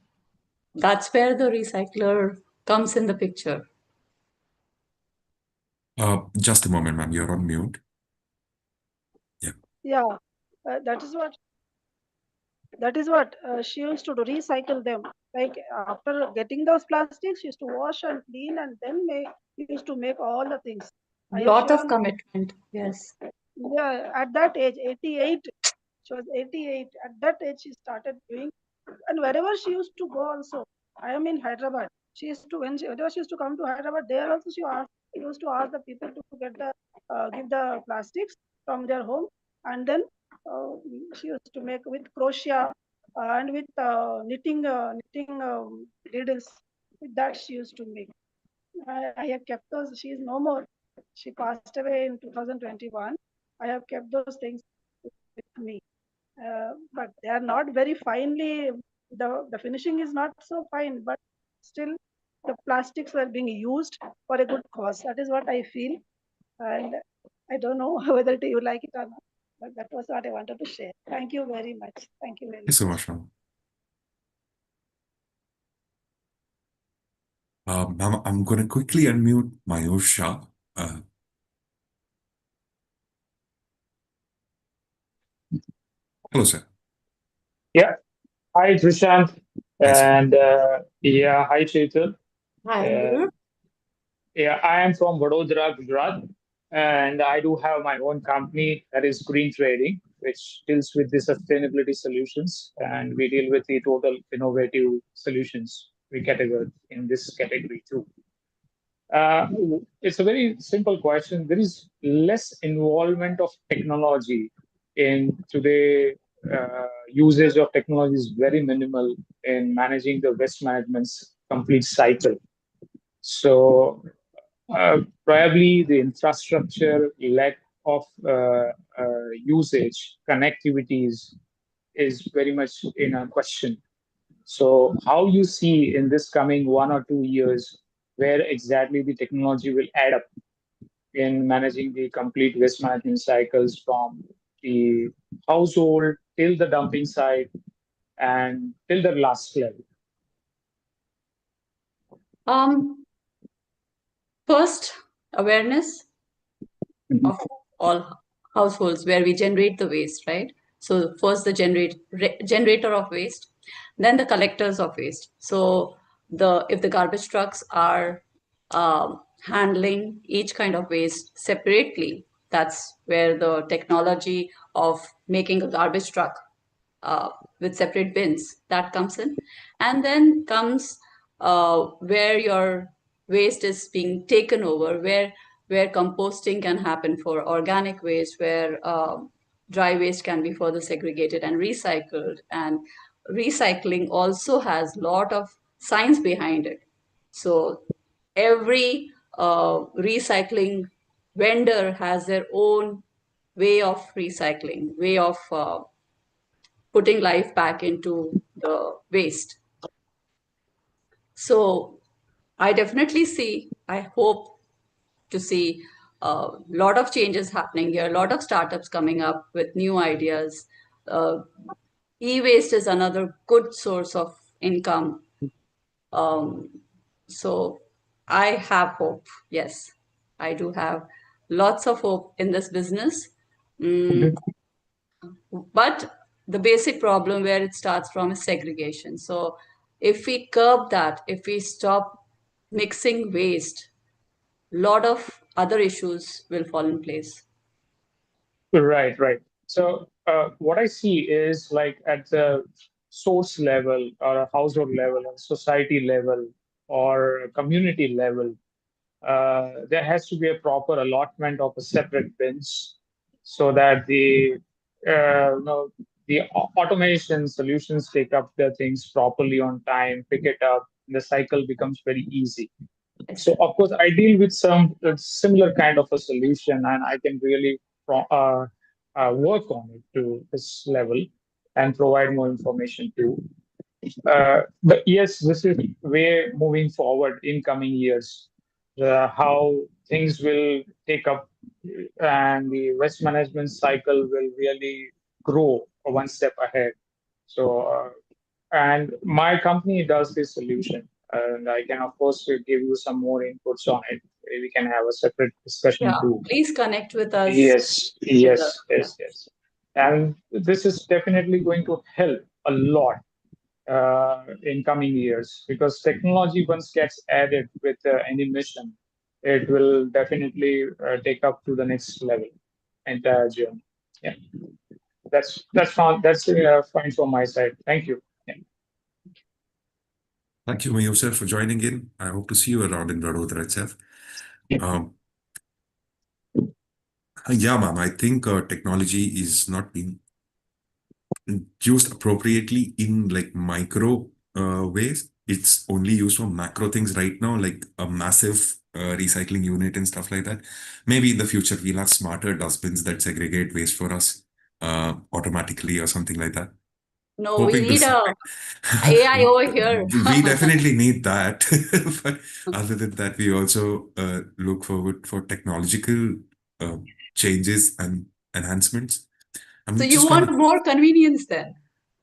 that's where the recycler comes in the picture. just a moment, ma'am. You're on mute. Yeah. Yeah, that is what she used to do, recycle them. Like after getting those plastics, she used to wash and clean, and then used to make all the things. I am Lot sure. of commitment, yes. Yeah, at that age, 88, she was 88. At that age, she started doing, and wherever she used to go, also. I am in Hyderabad. She used to whenever she used to come to Hyderabad, there also she used to ask the people to get the give the plastics from their home, and then uh, she used to make with crochet and with knitting needles. With that, she used to make. I have kept those. She is no more. She passed away in 2021. I have kept those things with me, but they are not very finely. The finishing is not so fine, but still, the plastics were being used for a good cause. That is what I feel, and I don't know whether you like it or not. But that was what I wanted to share. Thank you very much. Thank you very Thank you so much. much, ma'am. Ma'am, I'm going to quickly unmute Mayur Shah. Hello, sir. Yeah. Hi, Trishant. Hi, sir. And yeah, hi, Chetan. Hi, Uh, Mayur. yeah, I am from Vadodara, Gujarat, and I do have my own company that is Green Trading, which deals with the sustainability solutions, and we deal with the total innovative solutions. We categorize in this category too. Uh, it's a very simple question. There is less involvement of technology in today. Usage of technology is very minimal in managing the waste management's complete cycle. So probably the infrastructure, lack of usage, connectivities is very much in a question. So how you see in this coming 1 or 2 years, where exactly the technology will add up in managing the complete waste management cycles from the household till the dumping site and till the last level? First, awareness of all households where we generate the waste, right? So first the generator of waste, then the collectors of waste. So if the garbage trucks are handling each kind of waste separately, that's where the technology of making a garbage truck uh, with separate bins that comes in, and then comes where your waste is being taken over, where composting can happen for organic waste, where dry waste can be further segregated and recycled. And recycling also has a lot of science behind it. So every recycling vendor has their own way of recycling, way of putting life back into the waste. So I definitely see, I hope to see lot of changes happening here, a lot of startups coming up with new ideas. E-waste is another good source of income. So I have hope. Yes, I do have lots of hope in this business. But the basic problem where it starts from is segregation. So if we curb that, if we stop mixing waste, a lot of other issues will fall in place. Right, right. So what I see is like at the source level or a household level or society level or community level, there has to be a proper allotment of a separate bins so that the automation solutions take up the things properly on time, pick it up, and the cycle becomes very easy. So of course, I deal with some similar kind of a solution, and I can really work on it to this level and provide more information too. But yes, this is way moving forward in coming years. How things will take up and the waste management cycle will really grow one step ahead. So, and my company does this solution, and I can of course give you some more inputs on it. We can have a separate discussion Yeah, too. please connect with us. Yes, yes, yes, yes. And this is definitely going to help a lot in coming years because technology once gets added with any mission, it will definitely take up to the next level entire journey. Yeah, that's fine. That's fine from my side. Thank you. Yeah. Thank you, Mayusef, for joining in. I hope to see you around in Vadodara itself. Yeah, ma'am, I think technology is not being used appropriately in like micro ways. It's only used for macro things right now, like a massive recycling unit and stuff like that. Maybe in the future we'll have smarter dustbins that segregate waste for us automatically or something like that. No, Hoping we to need see. a AI over here. We definitely need that. But other than that, we also look forward for technological uh, changes and enhancements. I'm So you just want gonna more convenience then?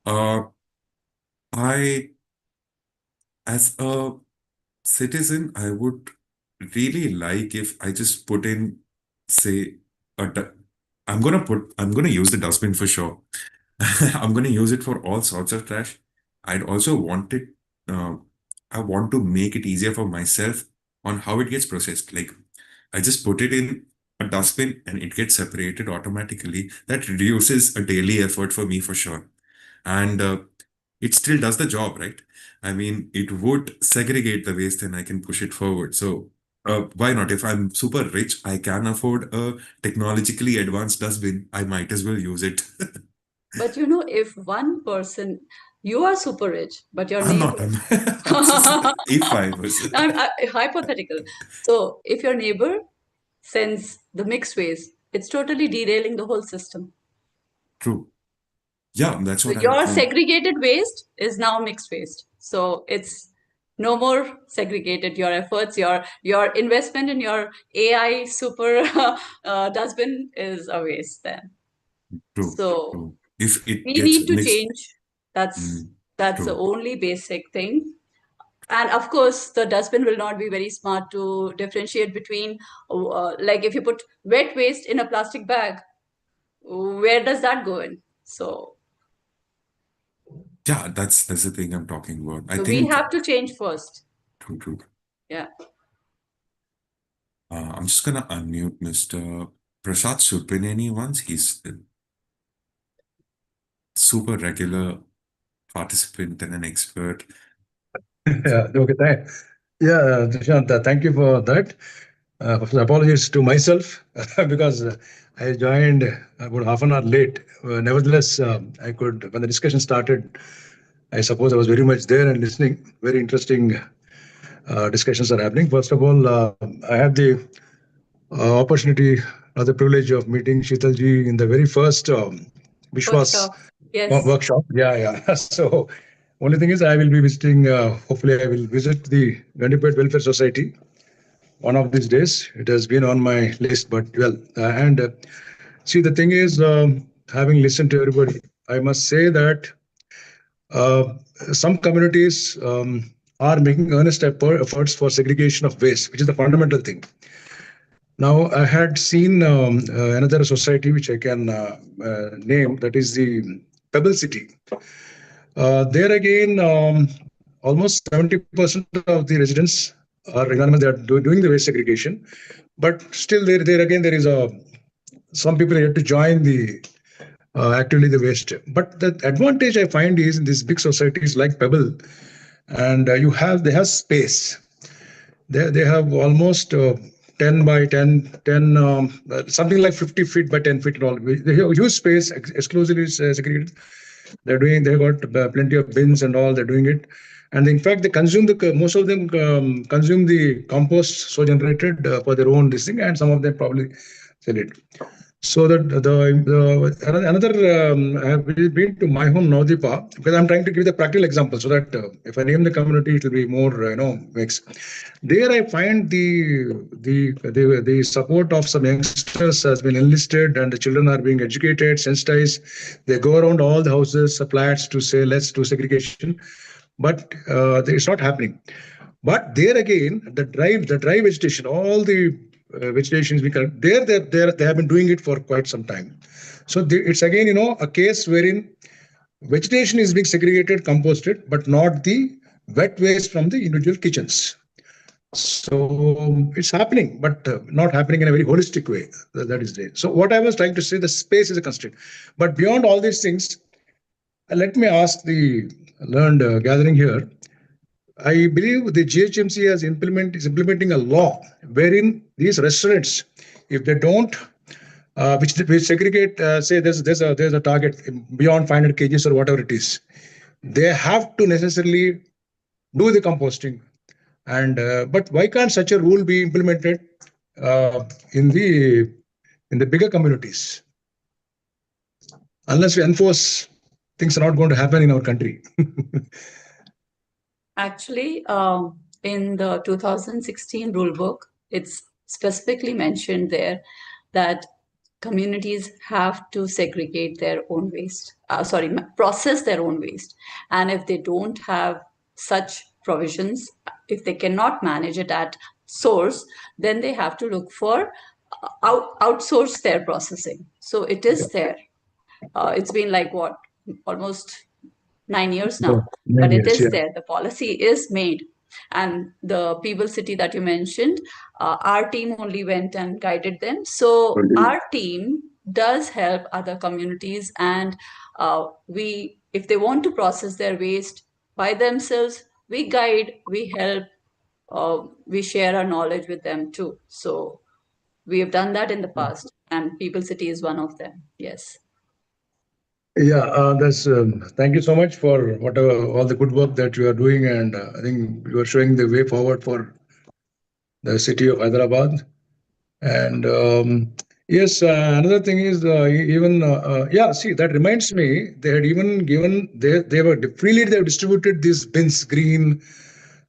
I, as a citizen, I would really like if I just put in, say, I'm gonna use the dustbin for sure. I'm gonna use it for all sorts of trash. I'd also want it, uh, I want to make it easier for myself on how it gets processed. Like, I just put it in a dustbin and it gets separated automatically. That reduces a daily effort for me for sure. And it still does the job, right? I mean, it would segregate the waste and I can push it forward. So why not? If I'm super rich, I can afford a technologically advanced dustbin. I might as well use it. But you know, if one person, you are super rich, but your I'm neighbor, not. I'm just if I was. hypothetical. So if your neighbor sends the mixed waste, it's totally derailing the whole system. True. Yeah, that's So what I'm your trying. segregated waste is now mixed waste. So it's no more segregated. Your efforts, your investment in your AI super dustbin is a waste then. True. So True. If it we gets need to mixed. change. That's Mm, that's the true. only basic thing. And of course, the dustbin will not be very smart to differentiate between, like if you put wet waste in a plastic bag, where does that go in? So, Yeah, that's the thing I'm talking about. I so we think have to change first. true, true. Yeah. I'm just gonna unmute Mr. Prasad Surpineni once. He's a super regular participant and an expert. Yeah, okay. Dushyant, thank you for that. Apologies to myself because I joined about half an hour late. Nevertheless, I could, when the discussion started, I suppose I was very much there and listening. Very interesting discussions are happening. First of all, I had the opportunity or the privilege of meeting Sheetalji in the very first Vishwas Workshop. Yes. workshop. Yeah. So, only thing is, I will be visiting, hopefully, I will visit the Gandipet Welfare Society one of these days. It has been on my list, but well, and see, the thing is, having listened to everybody, I must say that uh, some communities are making earnest efforts for segregation of waste, which is the fundamental thing. Now, I had seen another society which I can name, that is the Pebble City. There again, almost 70% of the residents are unanimous. They are doing the waste segregation, but still, there again, there is some people yet to join the actively the waste. But the advantage I find is in these big societies like Pebble, and they have space. They have almost 10 by 10, 10 something like 50 feet by 10 feet and all. They have huge space, exclusively segregated. They got plenty of bins and all. They're doing it, and in fact, they consume most of them consume the compost so generated for their own this thing, and some of them probably sell it. So that another I have been to my home Navdipa, because I'm trying to give the practical example so that if I name the community, it will be more mix. There I find the support of some youngsters has been enlisted, and the children are being educated, sensitized. They go around all the houses, flats to say let's do segregation, but it's not happening. But there again, the dry vegetation, all the vegetation is being cut. They have been doing it for quite some time. So it's again, a case wherein vegetation is being segregated, composted, but not the wet waste from the individual kitchens. So it's happening, but not happening in a very holistic way. That is there. So what I was trying to say, the space is a constraint. But beyond all these things, let me ask the learned gathering here. I believe the GHMC is implementing a law wherein these restaurants, if they don't, which segregate, say there's a target beyond 500 kgs or whatever it is, they have to necessarily do the composting. And but why can't such a rule be implemented in the bigger communities? Unless we enforce, things are not going to happen in our country. Actually, in the 2016 rule book, it's specifically mentioned there that communities have to segregate their own waste, process their own waste. And if they don't have such provisions, if they cannot manage it at source, then they have to look for outsource their processing. So it is there. It's been like what, almost 9 years now, but it is there. The policy is made. And the People City that you mentioned, our team only went and guided them. So our team does help other communities, and if they want to process their waste by themselves, we guide, we help, we share our knowledge with them too. So we have done that in the past, and People City is one of them. Yes. Yeah, thank you so much for whatever all the good work that you are doing, and I think you are showing the way forward for the city of Hyderabad. And yes, another thing is see, that reminds me, they had even given they were freely they have distributed these bins, green,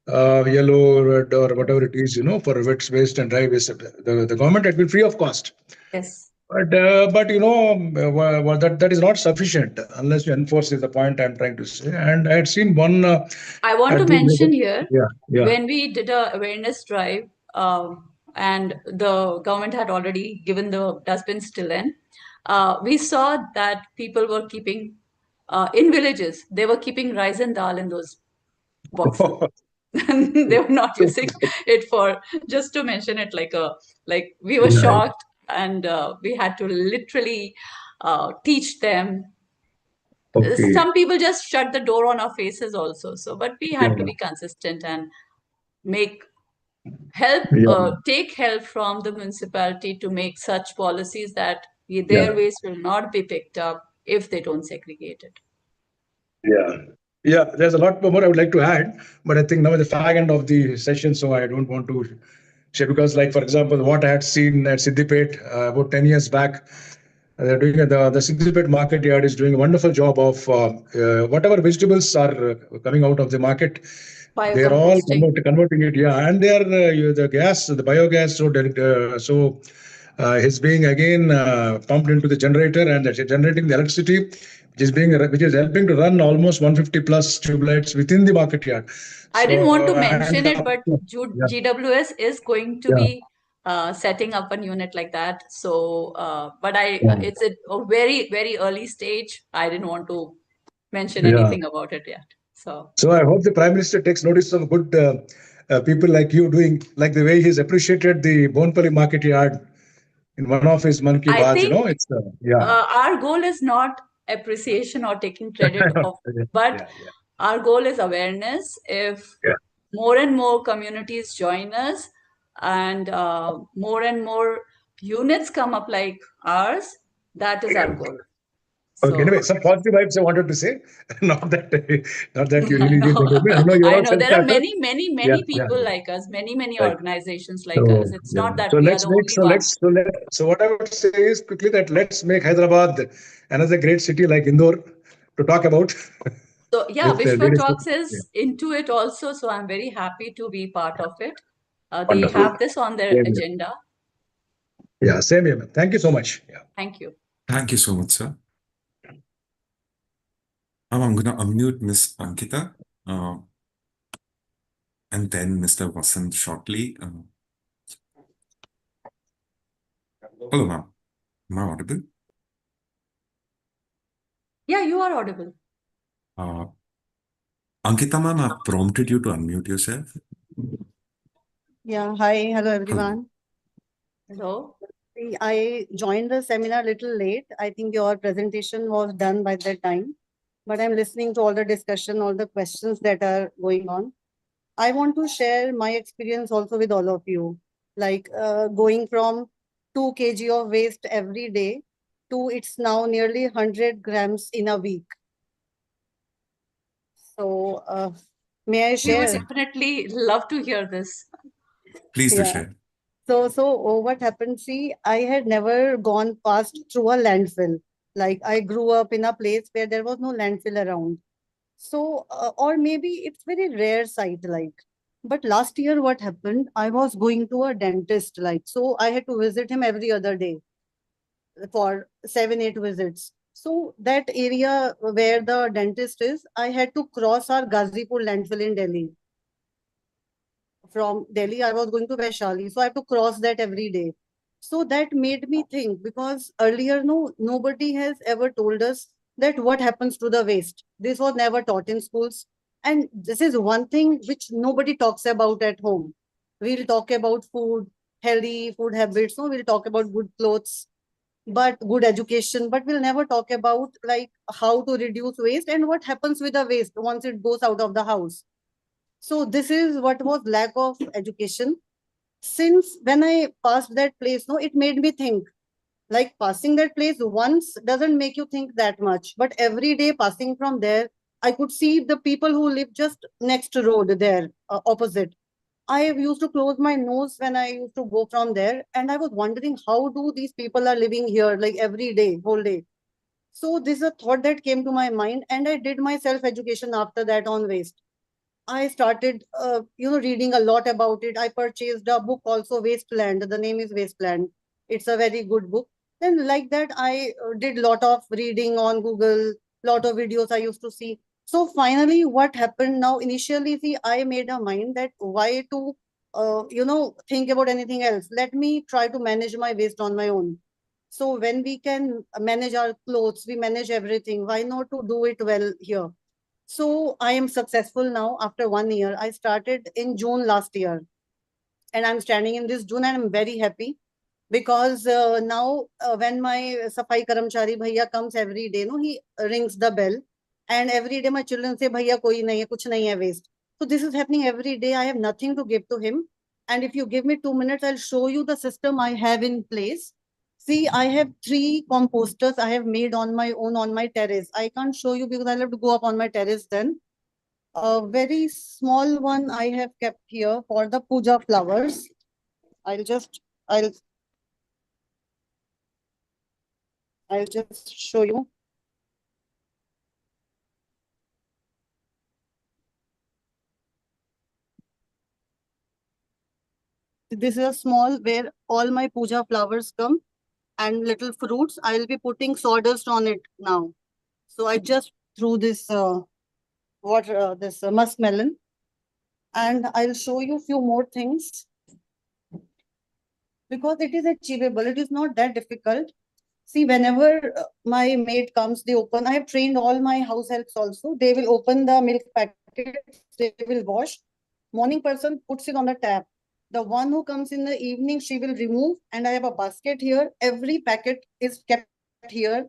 yellow, red, or whatever it is, for wet waste and dry waste. The government had been free of cost. Yes. But that is not sufficient unless you enforce is the point I'm trying to say. And I had seen one. I want to mention here, yeah. When we did a awareness drive, and the government had already given the dustbins till then, we saw that people were keeping, in villages, they were keeping rice and dal in those boxes. They were not using it for, just to mention it, like we were shocked, and we had to literally teach them. Okay. Some people just shut the door on our faces also. So, but we had to be consistent and take help from the municipality to make such policies that their waste will not be picked up if they don't segregate it. Yeah, there's a lot more I would like to add, but I think now the fag end of the session, so I don't want to share, because, like, for example, what I had seen at Siddipet about 10 years back, They're doing the Siglipet market yard is doing a wonderful job of whatever vegetables are coming out of the market. They're all converting it, yeah, and they're the gas, the biogas, it's being again pumped into the generator, and that's generating the electricity, which is helping to run almost 150 plus tube lights within the market yard. I didn't want to mention and, it, but GWS is going to be setting up a unit like that. So, but it's at a very, very early stage. I didn't want to mention anything about it yet. So I hope the Prime Minister takes notice of good people like you doing, like the way he's appreciated the Bonpally market yard in one of his Mann Ki I Baat, think it's our goal is not appreciation or taking credit of, but our goal is awareness. If more and more communities join us and more and more units come up like ours, that is our goal. Okay, anyway, some positive vibes I wanted to say. not that you really did. I know there are many people like us, many organizations like us. It's not that we are the only ones. So what I would say is quickly that let's make Hyderabad another great city like Indore to talk about. So yeah, Vishwa Talks is into it also. So I'm very happy to be part of it. They have this on their agenda. Yeah, same here. Thank you so much. Yeah. Thank you. Thank you so much, sir. Now I'm going to unmute Miss Ankita and then Mr. Vasant shortly. Hello, ma'am. Am I audible? Yeah, you are audible. Ankita, ma'am, I've prompted you to unmute yourself. Yeah, hi, hello everyone. Hello. I joined the seminar a little late. I think your presentation was done by that time, but I'm listening to all the discussion, all the questions that are going on. I want to share my experience also with all of you, like going from 2 kg of waste every day to it's now nearly 100 grams in a week. So may I share? We would definitely love to hear this. Please do share. So what happened? See, I had never gone past through a landfill. Like I grew up in a place where there was no landfill around. So, or maybe it's very rare sight like. But last year, what happened? I was going to a dentist, like, so I had to visit him every other day for 7-8 visits. So that area where the dentist is, I had to cross our Ghazipur landfill in Delhi. From Delhi, I was going to Vaishali. So I have to cross that every day. So that made me think, because earlier, nobody has ever told us that what happens to the waste. This was never taught in schools. And this is one thing which nobody talks about at home. We'll talk about food, healthy food habits. No, we'll talk about good clothes, but good education, but we'll never talk about like how to reduce waste and what happens with the waste once it goes out of the house. So this is what was lack of education. Since when I passed that place, it made me think, like passing that place once doesn't make you think that much, but every day passing from there, I could see the people who live just next road there, opposite. I used to close my nose when I used to go from there, and I was wondering how do these people are living here, like every day, whole day. So this is a thought that came to my mind, and I did my self education after that on waste. I started, reading a lot about it. I purchased a book also, Wasteland. The name is Wasteland. It's a very good book. Then like that, I did lot of reading on Google, lot of videos I used to see. So finally, what happened now? Initially, see, I made a mind that why to, think about anything else. Let me try to manage my waste on my own. So when we can manage our clothes, we manage everything. Why not to do it well here? So I am successful now after 1 year. I started in June last year, and I'm standing in this June, and I'm very happy because now when my Safai Karamchari Bhaiya comes every day, he rings the bell, and every day my children say, Bhaiya koi nahi hai, kuch nahi hai waste. So this is happening every day. I have nothing to give to him. And if you give me 2 minutes, I'll show you the system I have in place. See, I have 3 composters I have made on my own on my terrace. I can't show you because I'll have to go up on my terrace then. A very small one I have kept here for the puja flowers. I'll I'll just show you. This is a small where all my puja flowers come and little fruits. I'll be putting sawdust on it now. So I just threw this this muskmelon, and I'll show you a few more things because it is achievable. It is not that difficult. See, whenever my maid comes, they open. I have trained all my house helps also. They will open the milk packets, they will wash. Morning person puts it on the tap. The one who comes in the evening, she will remove. And I have a basket here. Every packet is kept here.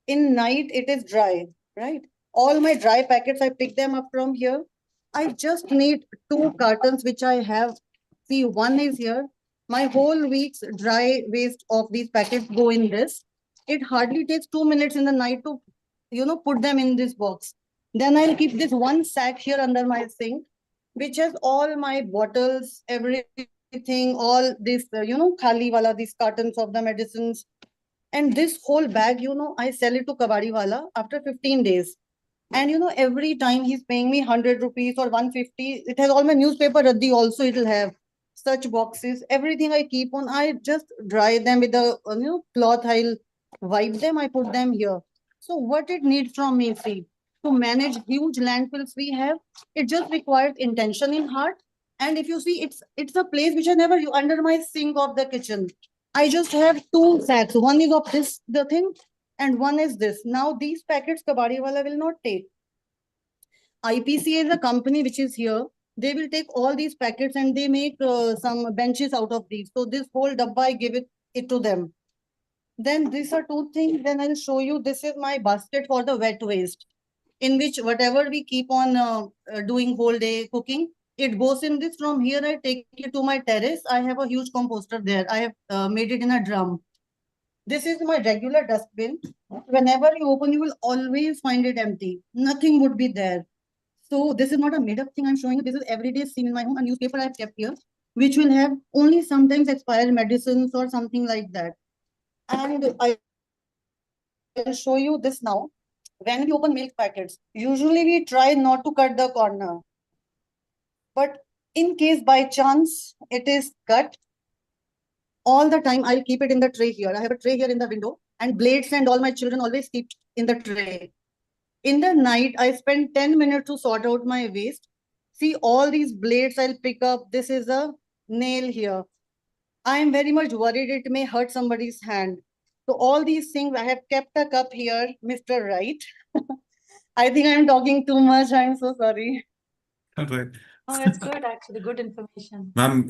In night, it is dry, right? All my dry packets, I pick them up from here. I just need 2 cartons, which I have. See, one is here. My whole week's dry waste of these packets go in this. It hardly takes 2 minutes in the night to, put them in this box. Then I'll keep this one sack here under my sink, which has all my bottles, everything, all this, khali wala, these cartons of the medicines. And this whole bag, I sell it to Kabadi wala after 15 days. And every time he's paying me 100 rupees or 150, it has all my newspaper raddi also, it'll have such boxes. Everything I keep on, I just dry them with the cloth. I'll wipe them, I put them here. So what it needs from me, see, to manage huge landfills we have, it just requires intention in heart. And if you see, it's a place which I never under my sink of the kitchen. I just have 2 sacks. One is of this, the thing, and one is this. Now these packets Kabadi wala will not take. IPCA is a company which is here. They will take all these packets and they make some benches out of these. So this whole dabba, I give it to them. Then these are 2 things. Then I'll show you. This is my basket for the wet waste, in which whatever we keep on doing whole day cooking, it goes in this. From here, I take it to my terrace. I have a huge composter there. I have made it in a drum. This is my regular dustbin. Whenever you open, you will always find it empty. Nothing would be there. So this is not a made up thing I'm showing you. This is everyday seen in my home. A newspaper I've kept here, which will have only sometimes expired medicines or something like that. And I'll show you this now. When we open milk packets, usually we try not to cut the corner. But in case by chance it is cut, all the time I'll keep it in the tray here. I have a tray here in the window, and blades and all my children always keep in the tray. In the night, I spend 10 minutes to sort out my waste. See, all these blades I'll pick up. This is a nail here. I am very much worried it may hurt somebody's hand. So all these things, I have kept a cup here, Mr. Right. I think I'm talking too much. I'm so sorry. All right. Oh, it's good, actually. Good information. Ma'am,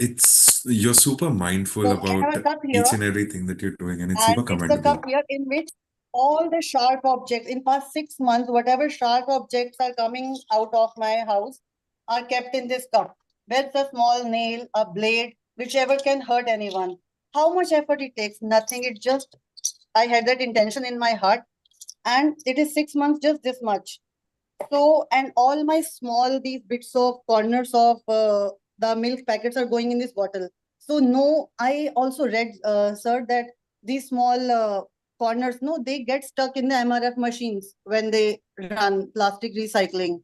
you're super mindful So I about have a cup each here, and everything that you're doing, and it's and super it's the commendable. cup here in which all the sharp objects in past 6 months, whatever sharp objects are coming out of my house, are kept in this cup. Whether it's a small nail, a blade, whichever can hurt anyone. How much effort it takes? Nothing. It just, I had that intention in my heart, and it is 6 months, just this much. So, and all my small, these bits of corners of the milk packets are going in this bottle. So no, I also read, sir, that these small corners, no, they get stuck in the MRF machines when they run plastic recycling.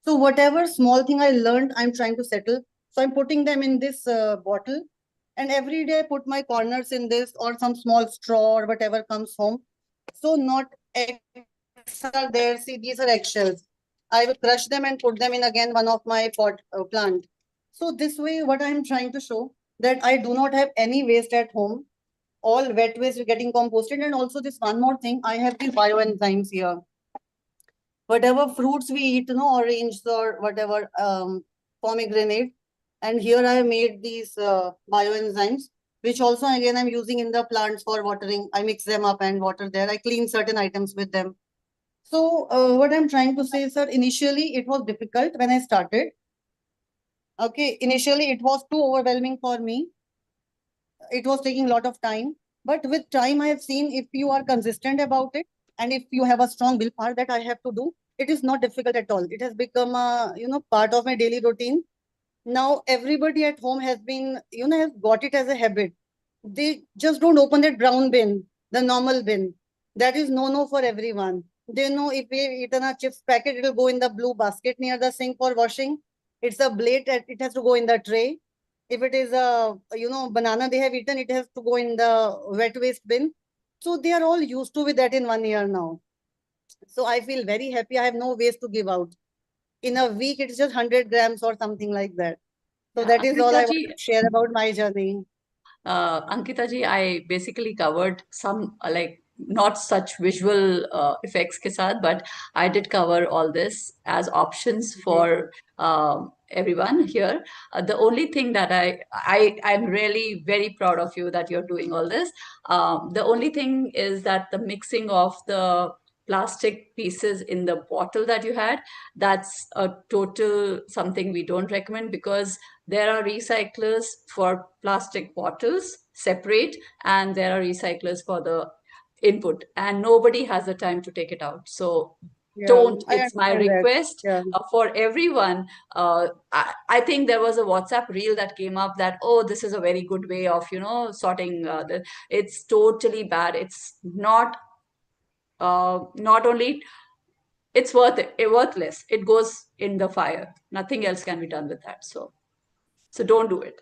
So whatever small thing I learned, I'm trying to settle. So I'm putting them in this bottle, and every day I put my corners in this or some small straw or whatever comes home. So not eggs are there. See, these are eggshells. I will crush them and put them in again one of my pot plant. So this way, what I'm trying to show that I do not have any waste at home. All wet waste is getting composted, and also this one more thing, I have these bioenzymes here. Whatever fruits we eat, orange or whatever, pomegranate, and here I have made these bioenzymes, which also again I'm using in the plants for watering. I mix them up and water there. I clean certain items with them. So what I'm trying to say, sir, initially it was difficult when I started. Okay, initially it was too overwhelming for me. It was taking a lot of time. But with time, I have seen if you are consistent about it, and if you have a strong willpower that I have to do, it is not difficult at all. It has become a part of my daily routine. Now everybody at home has been, has got it as a habit. They just don't open that brown bin, the normal bin. That is no for everyone. They know if we've eaten a chips packet, it will go in the blue basket near the sink for washing. It's a blade, it has to go in the tray. If it is a banana they have eaten, it has to go in the wet waste bin. So they are all used to with that in 1 year now. So I feel very happy. I have no waste to give out. In a week, it's just 100 grams or something like that. So that is all I want to share about my journey. Ankita ji, I basically covered some like not such visual effects ke saath, but I did cover all this as options for everyone here. The only thing that I'm really very proud of you that you're doing all this. The only thing is that the mixing of the plastic pieces in the bottle that you had, that's a total something we don't recommend, because there are recyclers for plastic bottles separate, and there are recyclers for the input, and nobody has the time to take it out. So don't, I it's my understand that. request Yeah. for everyone. I think there was a WhatsApp reel that came up that, oh, this is a very good way of, sorting. It's totally bad. It's not only, it's worthless. It goes in the fire. Nothing else can be done with that. So don't do it.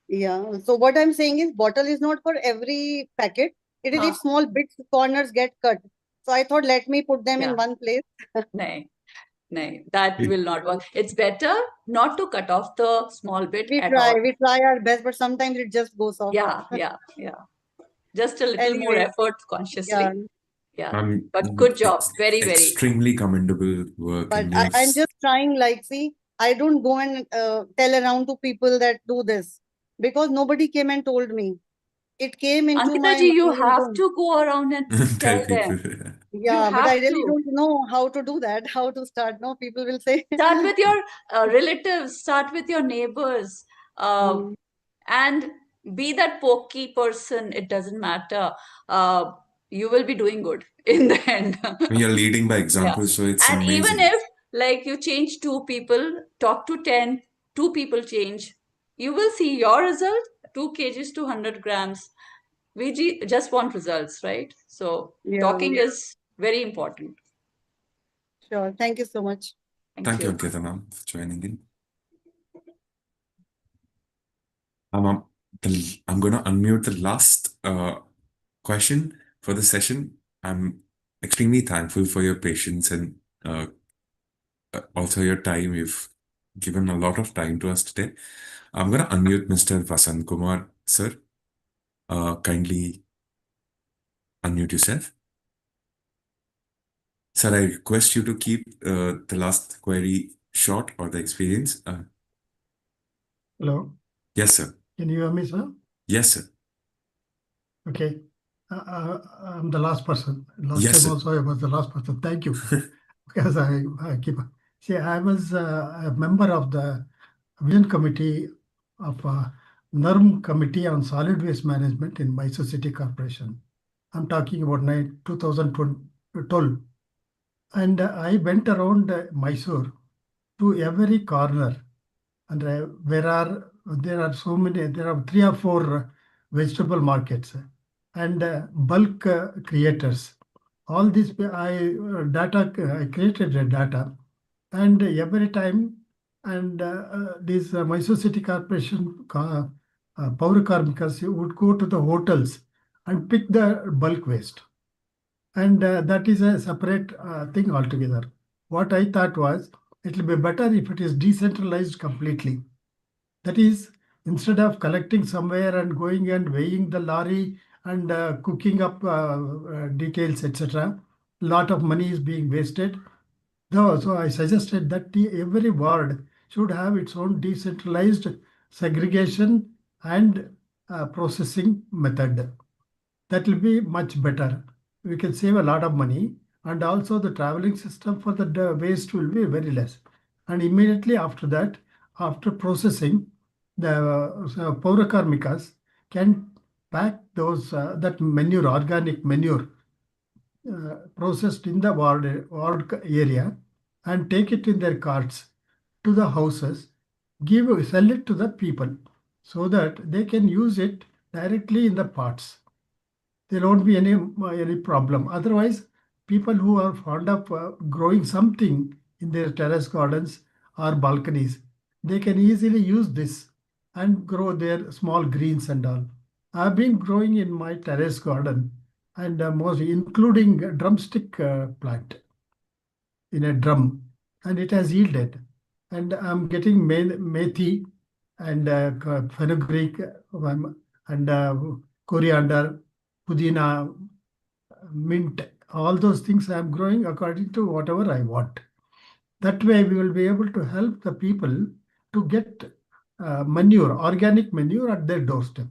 Yeah. So what I'm saying is bottle is not for every packet. It is if small bits, corners get cut. So I thought, let me put them in one place. No, that will not work. It's better not to cut off the small bit We at all. try our best, but sometimes it just goes off. Yeah. Just a little more Anyway, effort consciously. yeah. Yeah. But good job. Very, very. Extremely commendable work. But And I'm just trying, like, see, I don't go and tell around to people that do this, because nobody came and told me. It came into Ankita my ji, you mind. have to go around and tell them. Yeah, but have I really to. don't know how to do that, how to start. No, people will say. Start with your relatives, start with your neighbors, and be that pokey person. It doesn't matter. You will be doing good in the end. You're leading by Yeah. example, so it's And even amazing. if like you change 2 people, talk to 10, 2 people change, you will see your result, 2 kgs to 100 grams. We just want results, right? So Yeah. talking is very important. Sure. Thank you so much. Thank you, Ankita ma'am, for joining in. I'm going to unmute the last question for the session. I'm extremely thankful for your patience and also your time. You've given a lot of time to us today. I'm going to unmute Mr. Vasant Kumar, sir. Kindly unmute yourself. Sir, I request you to keep the last query short or the experience. Hello. Yes, sir. Can you hear me, sir? Yes, sir. Okay. I'm the last person. Last Yes, time sir. also I was the last person. Thank you. Because I keep. See, I was a member of the Vision Committee of NERM Committee on Solid Waste Management in Mysore City Corporation. I'm talking about 2012. And I went around Mysore to every corner. And there are so many, there are 3 or 4 vegetable markets and bulk creators. All this I created the data, and every time, and this Mysore City Corporation Paura Karmikas would go to the hotels and pick the bulk waste, and that is a separate thing altogether. What I thought was, it will be better if it is decentralized completely. That is, instead of collecting somewhere and going and weighing the lorry and cooking up details, etc., lot of money is being wasted. So I suggested that every ward should have its own decentralized segregation and processing method. That will be much better. We can save a lot of money, and also the traveling system for the waste will be very less. And immediately after that, after processing, the Paura Karmikas can pack those that manure, organic manure, processed in the ward area, and take it in their carts to the houses, sell it to the people so that they can use it directly in the pots. there won't be any problem. Otherwise, people who are fond of growing something in their terrace gardens or balconies, they can easily use this and grow their small greens and all. I've been growing in my terrace garden and mostly including a drumstick plant in a drum, and it has yielded. And I'm getting methi and fenugreek and coriander, pudina, mint, all those things I'm growing according to whatever I want. That way, we will be able to help the people to get manure, organic manure at their doorstep.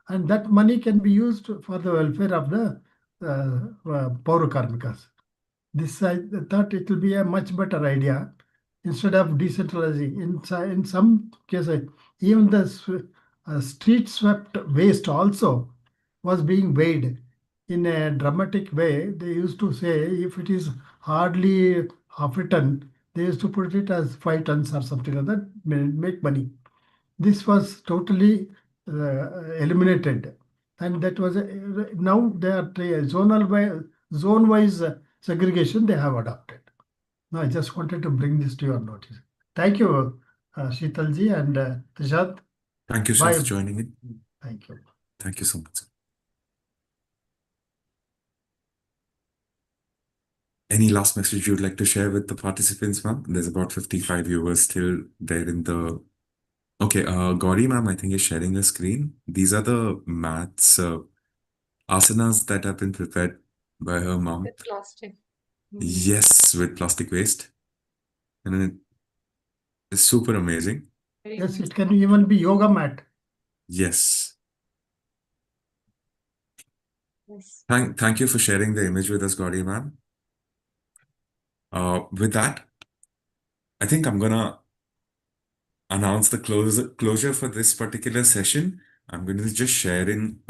And that money can be used for the welfare of the Paura Karmikas. This I thought it will be a much better idea instead of decentralizing. In some cases, even the street swept waste also was being weighed in a dramatic way. They used to say if it is hardly half a ton, they used to put it as 5 tons or something like that, make money. This was totally eliminated, and that was now they are zone wise segregation they have adopted. Now I just wanted to bring this to your notice. Thank you, Sheetalji and Tishad. Thank you, sir, for joining in. Thank you. Thank you so much, sir. Any last message you'd like to share with the participants, ma'am? There's about 55 viewers still there in the... Okay, Gauri ma'am, I think is sharing a screen. These are the maths asanas that have been prepared by her mom. With plastic. Yes, with plastic waste. And it's super amazing. Yes, it can even be yoga mat. Yes. Yes. Thank you for sharing the image with us, Gauri ma'am. With that, I think I'm gonna announce the closure for this particular session. I'm going to just share in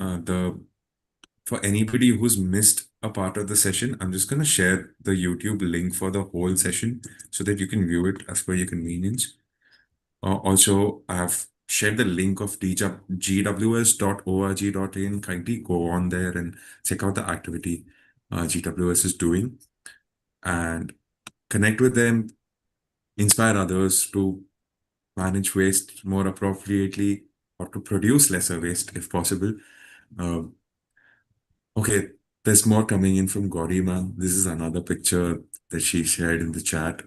for anybody who's missed a part of the session, I'm just going to share the YouTube link for the whole session so that you can view it as per your convenience. Also, I have shared the link of gws.org.in. Kindly go on there and check out the activity GWS is doing and connect with them, inspire others to manage waste more appropriately or to produce lesser waste if possible. Okay, there's more coming in from Gauri ma'am. This is another picture that she shared in the chat.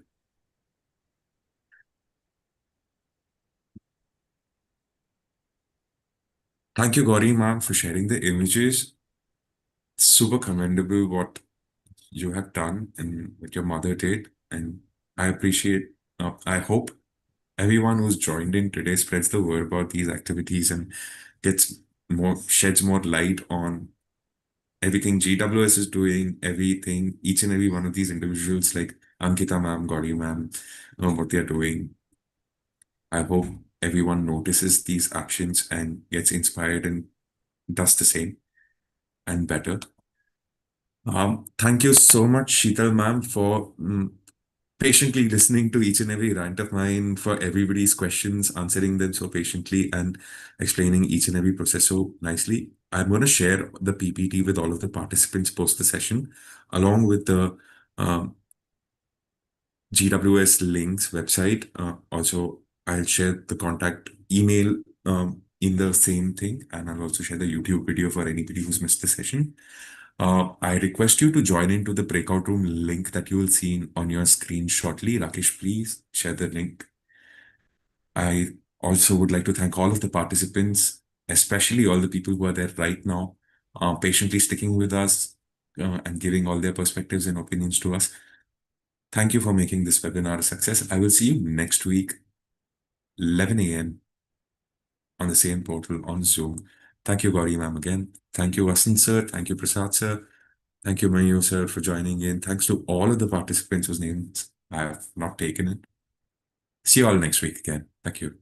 Thank you, Gauri ma'am, for sharing the images. Super commendable what you have done and what your mother did. And I appreciate, I hope everyone who's joined in today spreads the word about these activities and sheds more light on everything GWS is doing, everything, each and every one of these individuals like Ankita ma'am, Gauri ma'am, what they're doing. I hope everyone notices these actions and gets inspired and does the same and better. Thank you so much, Sheetal ma'am, for patiently listening to each and every rant of mine, for everybody's questions, answering them so patiently and explaining each and every process so nicely. I'm going to share the PPT with all of the participants post the session, along with the GWS links website. Also, I'll share the contact email in the same thing, and I'll also share the YouTube video for anybody who's missed the session. I request you to join into the breakout room link that you will see on your screen shortly. Rakesh, please share the link. I also would like to thank all of the participants, especially all the people who are there right now, patiently sticking with us and giving all their perspectives and opinions to us. Thank you for making this webinar a success. I will see you next week, 11 a.m. on the same portal on Zoom. Thank you, Gauri ma'am, again. Thank you, Vasant sir. Thank you, Prasad sir. Thank you, Mayu sir, for joining in. Thanks to all of the participants whose names I have not taken it. See you all next week again. Thank you.